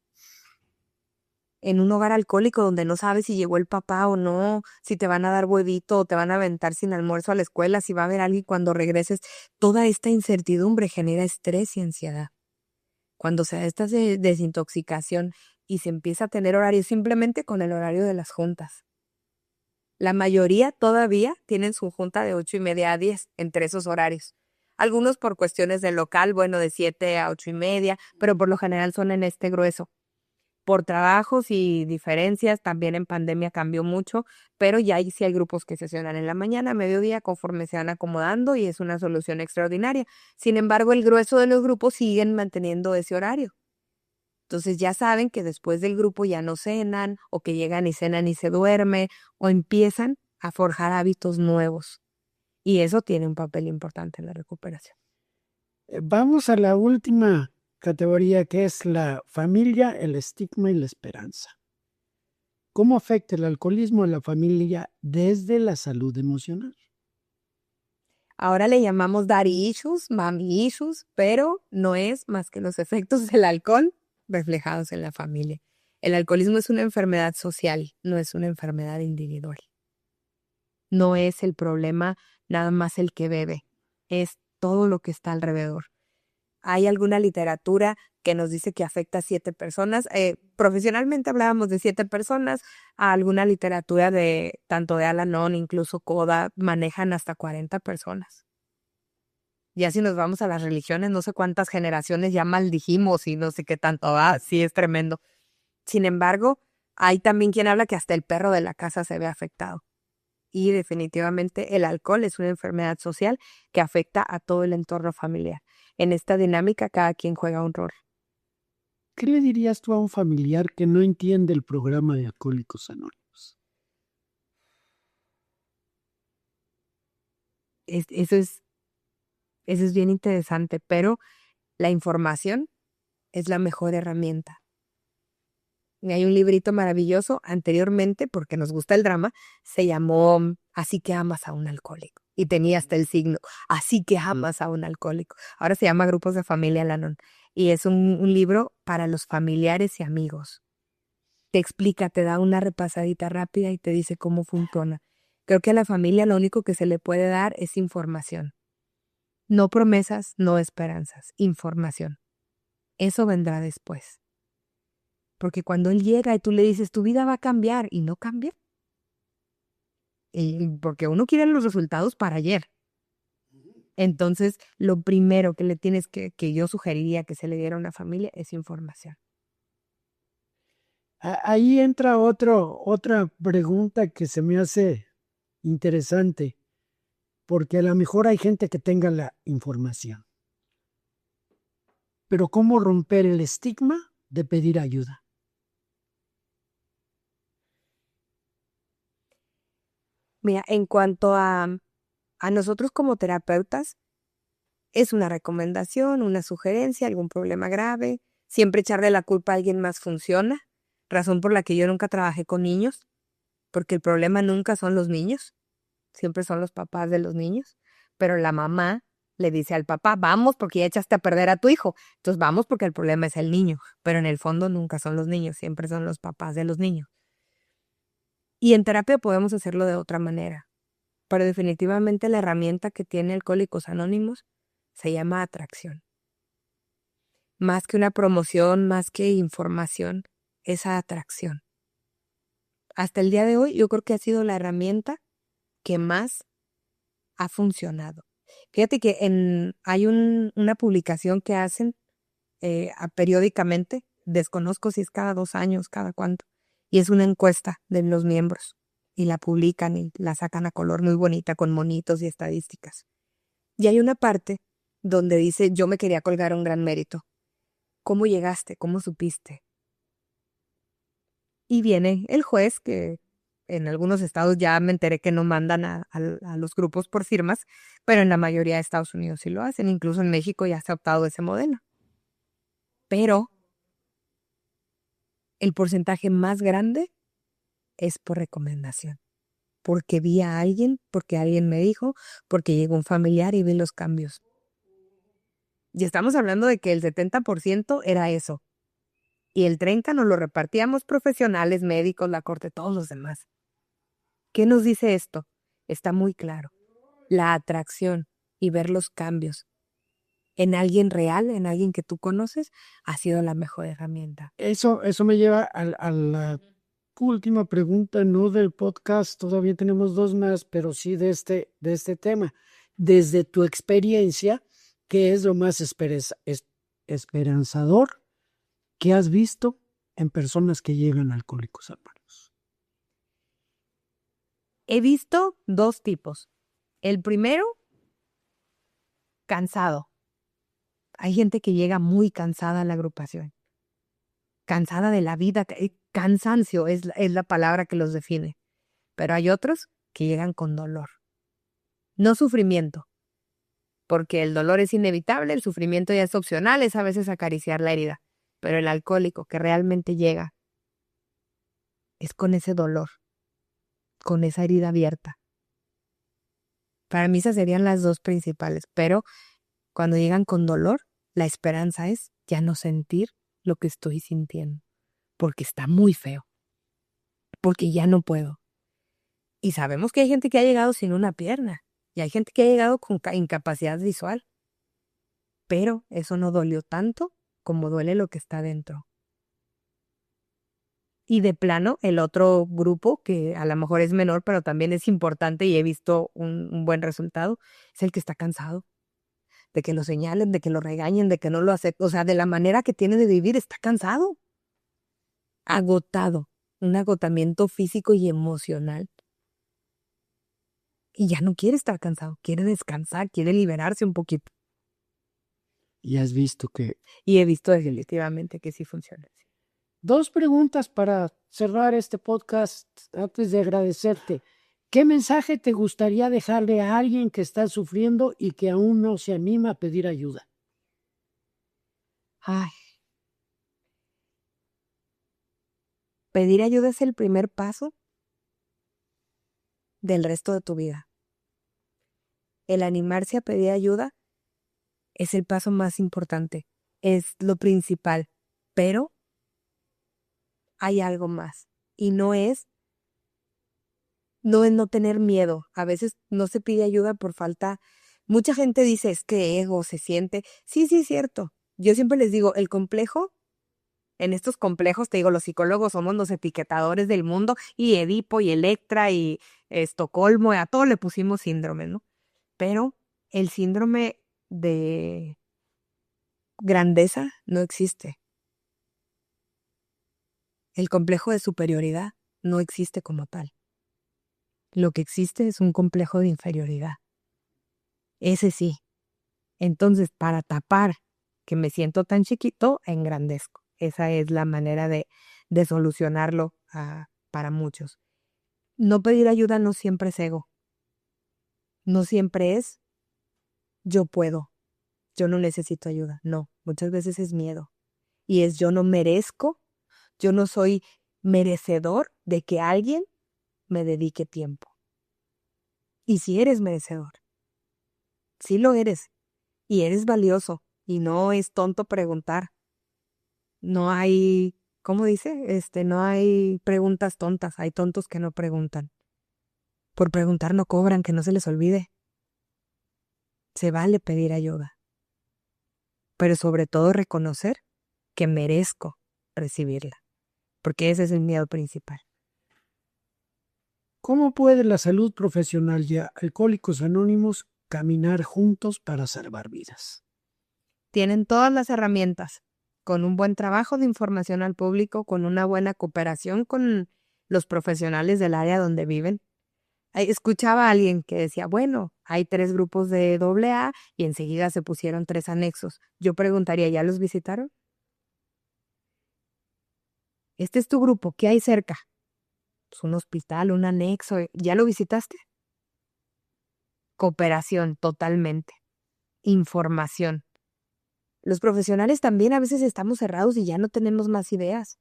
En un hogar alcohólico donde no sabes si llegó el papá o no, si te van a dar huevito o te van a aventar sin almuerzo a la escuela, si va a haber alguien cuando regreses, toda esta incertidumbre genera estrés y ansiedad. Cuando se da esta desintoxicación y se empieza a tener horarios simplemente con el horario de las juntas. La mayoría todavía tienen su junta de 8:30 a 10, entre esos horarios. Algunos por cuestiones del local, bueno, de 7 a 8:30, pero por lo general son en este grueso. Por trabajos y diferencias, también en pandemia cambió mucho, pero ya sí hay grupos que sesionan en la mañana, mediodía, conforme se van acomodando y es una solución extraordinaria. Sin embargo, el grueso de los grupos siguen manteniendo ese horario. Entonces ya saben que después del grupo ya no cenan o que llegan y cenan y se duerme o empiezan a forjar hábitos nuevos. Y eso tiene un papel importante en la recuperación. Vamos a la última categoría, que es la familia, el estigma y la esperanza. ¿Cómo afecta el alcoholismo a la familia desde la salud emocional? Ahora le llamamos daddy issues, mommy issues, pero no es más que los efectos del alcohol reflejados en la familia. El alcoholismo es una enfermedad social, no es una enfermedad individual. No es el problema nada más el que bebe, es todo lo que está alrededor. Hay alguna literatura que nos dice que afecta a 7 personas. Profesionalmente hablábamos de 7 personas. A alguna literatura de tanto de Al-Anon, incluso Coda, manejan hasta 40 personas. Ya si nos vamos a las religiones, no sé cuántas generaciones ya maldijimos y no sé qué tanto. Sí, es tremendo. Sin embargo, hay también quien habla que hasta el perro de la casa se ve afectado. Y definitivamente el alcohol es una enfermedad social que afecta a todo el entorno familiar. En esta dinámica cada quien juega un rol. ¿Qué le dirías tú a un familiar que no entiende el programa de Alcohólicos Anónimos? Eso es bien interesante, pero la información es la mejor herramienta. Y hay un librito maravilloso anteriormente, porque nos gusta el drama, se llamó Así que amas a un alcohólico. Y tenía hasta el signo, así que amas a un alcohólico. Ahora se llama Grupos de Familia Al-Anon. Y es un libro para los familiares y amigos. Te explica, te da una repasadita rápida y te dice cómo funciona. Creo que a la familia lo único que se le puede dar es información. No promesas, no esperanzas, información. Eso vendrá después. Porque cuando él llega y tú le dices, tu vida va a cambiar y no cambia. Porque uno quiere los resultados para ayer. Entonces, lo primero que le tienes que yo sugeriría que se le diera a una familia es información. Ahí entra otra pregunta que se me hace interesante, porque a lo mejor hay gente que tenga la información. Pero ¿cómo romper el estigma de pedir ayuda? Mira, en cuanto a nosotros como terapeutas, es una recomendación, una sugerencia, algún problema grave. Siempre echarle la culpa a alguien más funciona. Razón por la que yo nunca trabajé con niños, porque el problema nunca son los niños, siempre son los papás de los niños. Pero la mamá le dice al papá, vamos porque ya echaste a perder a tu hijo. Entonces vamos porque el problema es el niño. Pero en el fondo nunca son los niños, siempre son los papás de los niños. Y en terapia podemos hacerlo de otra manera. Pero definitivamente la herramienta que tiene Alcohólicos Anónimos se llama atracción. Más que una promoción, más que información, esa atracción. Hasta el día de hoy yo creo que ha sido la herramienta que más ha funcionado. Fíjate que hay una publicación que hacen periódicamente, desconozco si es cada 2 años, cada cuánto, y es una encuesta de los miembros y la publican y la sacan a color muy bonita con monitos y estadísticas. Y hay una parte donde dice, yo me quería colgar un gran mérito. ¿Cómo llegaste? ¿Cómo supiste? Y viene el juez, que en algunos estados ya me enteré que no mandan a los grupos por firmas, pero en la mayoría de Estados Unidos sí lo hacen, incluso en México ya se ha optado ese modelo. Pero el porcentaje más grande es por recomendación, porque vi a alguien, porque alguien me dijo, porque llegó un familiar y vi los cambios. Y estamos hablando de que el 70% era eso. Y el 30% nos lo repartíamos profesionales, médicos, la corte, todos los demás. ¿Qué nos dice esto? Está muy claro. La atracción y ver los cambios en alguien real, en alguien que tú conoces, ha sido la mejor herramienta. Eso me lleva a la última pregunta, no del podcast, todavía tenemos 2 más, pero sí de este tema. Desde tu experiencia, ¿qué es lo más esperanzador que has visto en personas que llegan a Alcohólicos Anónimos? He visto dos tipos. El primero, cansado. Hay gente que llega muy cansada a la agrupación. Cansada de la vida. Cansancio es la palabra que los define. Pero hay otros que llegan con dolor. No sufrimiento. Porque el dolor es inevitable, el sufrimiento ya es opcional, es a veces acariciar la herida. Pero el alcohólico que realmente llega es con ese dolor, con esa herida abierta. Para mí esas serían las dos principales, pero cuando llegan con dolor, la esperanza es ya no sentir lo que estoy sintiendo, porque está muy feo, porque ya no puedo. Y sabemos que hay gente que ha llegado sin una pierna, y hay gente que ha llegado con incapacidad visual, pero eso no dolió tanto como duele lo que está dentro. Y de plano, el otro grupo, que a lo mejor es menor, pero también es importante y he visto un buen resultado, es el que está cansado de que lo señalen, de que lo regañen, de que no lo acepten. O sea, de la manera que tiene de vivir, está cansado, agotado, un agotamiento físico y emocional. Y ya no quiere estar cansado, quiere descansar, quiere liberarse un poquito. Y has visto que... Y he visto definitivamente que sí funciona. Dos preguntas para cerrar este podcast antes de agradecerte. ¿Qué mensaje te gustaría dejarle a alguien que está sufriendo y que aún no se anima a pedir ayuda? Ay. Pedir ayuda es el primer paso del resto de tu vida. El animarse a pedir ayuda es el paso más importante, es lo principal, pero hay algo más y no es no tener miedo. A veces no se pide ayuda por falta. Mucha gente dice, es que ego se siente. Sí, es cierto. Yo siempre les digo, el complejo, en estos complejos, te digo, los psicólogos somos los etiquetadores del mundo, y Edipo y Electra y Estocolmo, a todo le pusimos síndrome, ¿no? Pero el síndrome de grandeza no existe. El complejo de superioridad no existe como tal. Lo que existe es un complejo de inferioridad. Ese sí. Entonces, para tapar que me siento tan chiquito, engrandezco. Esa es la manera de solucionarlo para muchos. No pedir ayuda no siempre es ego. No siempre es yo puedo, yo no necesito ayuda. No, muchas veces es miedo. Y es yo no merezco, yo no soy merecedor de que alguien me dedique tiempo. Y si eres merecedor, sí lo eres, y eres valioso, y no es tonto preguntar. No hay, ¿cómo dice? No hay preguntas tontas, hay tontos que no preguntan. Por preguntar no cobran, que no se les olvide. Se vale pedir ayuda, pero sobre todo reconocer que merezco recibirla, porque ese es el miedo principal. ¿Cómo puede la salud profesional y Alcohólicos Anónimos caminar juntos para salvar vidas? Tienen todas las herramientas, con un buen trabajo de información al público, con una buena cooperación con los profesionales del área donde viven. Escuchaba a alguien que decía, bueno, hay 3 grupos de AA y enseguida se pusieron 3 anexos. Yo preguntaría, ¿ya los visitaron? Este es tu grupo, ¿qué hay cerca? Pues un hospital, un anexo, ¿ya lo visitaste? Cooperación, totalmente. Información. Los profesionales también a veces estamos cerrados y ya no tenemos más ideas.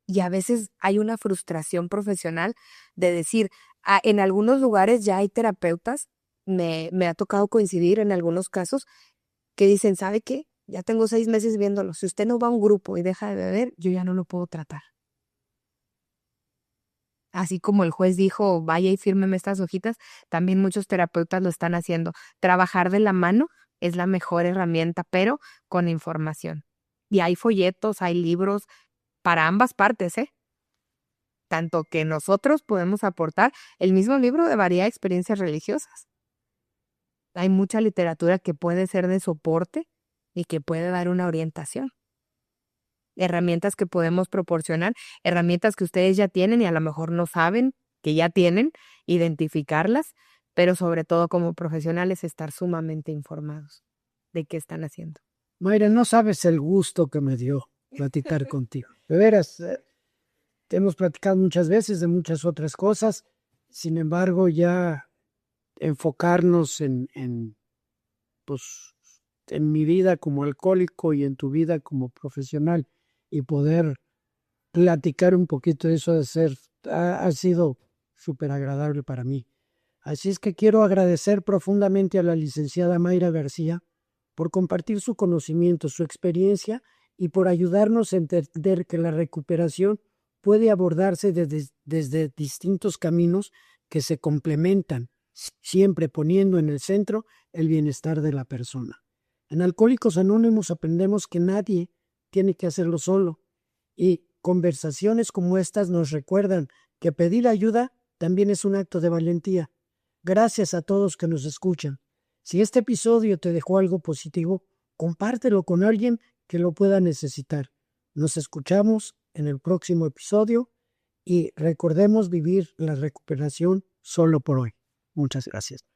Y a veces hay una frustración profesional de decir, en algunos lugares ya hay terapeutas, me ha tocado coincidir en algunos casos, que dicen, ¿sabe qué? Ya tengo 6 meses viéndolo. Si usted no va a un grupo y deja de beber, yo ya no lo puedo tratar. Así como el juez dijo, vaya y fírmeme estas hojitas, también muchos terapeutas lo están haciendo. Trabajar de la mano es la mejor herramienta, pero con información. Y hay folletos, hay libros para ambas partes, ¿eh? Tanto que nosotros podemos aportar el mismo libro de variedad de experiencias religiosas. Hay mucha literatura que puede ser de soporte y que puede dar una orientación. herramientas que podemos proporcionar, herramientas que ustedes ya tienen y a lo mejor no saben que ya tienen, identificarlas, pero sobre todo como profesionales estar sumamente informados de qué están haciendo. Mayra, no sabes el gusto que me dio platicar contigo. De veras, hemos platicado muchas veces de muchas otras cosas, sin embargo, ya enfocarnos pues, en mi vida como alcohólico y en tu vida como profesional y poder platicar un poquito de eso ha sido súper agradable para mí. Así es que quiero agradecer profundamente a la licenciada Mayra García por compartir su conocimiento, su experiencia y por ayudarnos a entender que la recuperación puede abordarse desde distintos caminos que se complementan, siempre poniendo en el centro el bienestar de la persona. En Alcohólicos Anónimos aprendemos que nadie tiene que hacerlo solo y conversaciones como estas nos recuerdan que pedir ayuda también es un acto de valentía. Gracias a todos que nos escuchan. Si este episodio te dejó algo positivo, compártelo con alguien que lo pueda necesitar. Nos escuchamos en el próximo episodio y recordemos vivir la recuperación solo por hoy. Muchas gracias.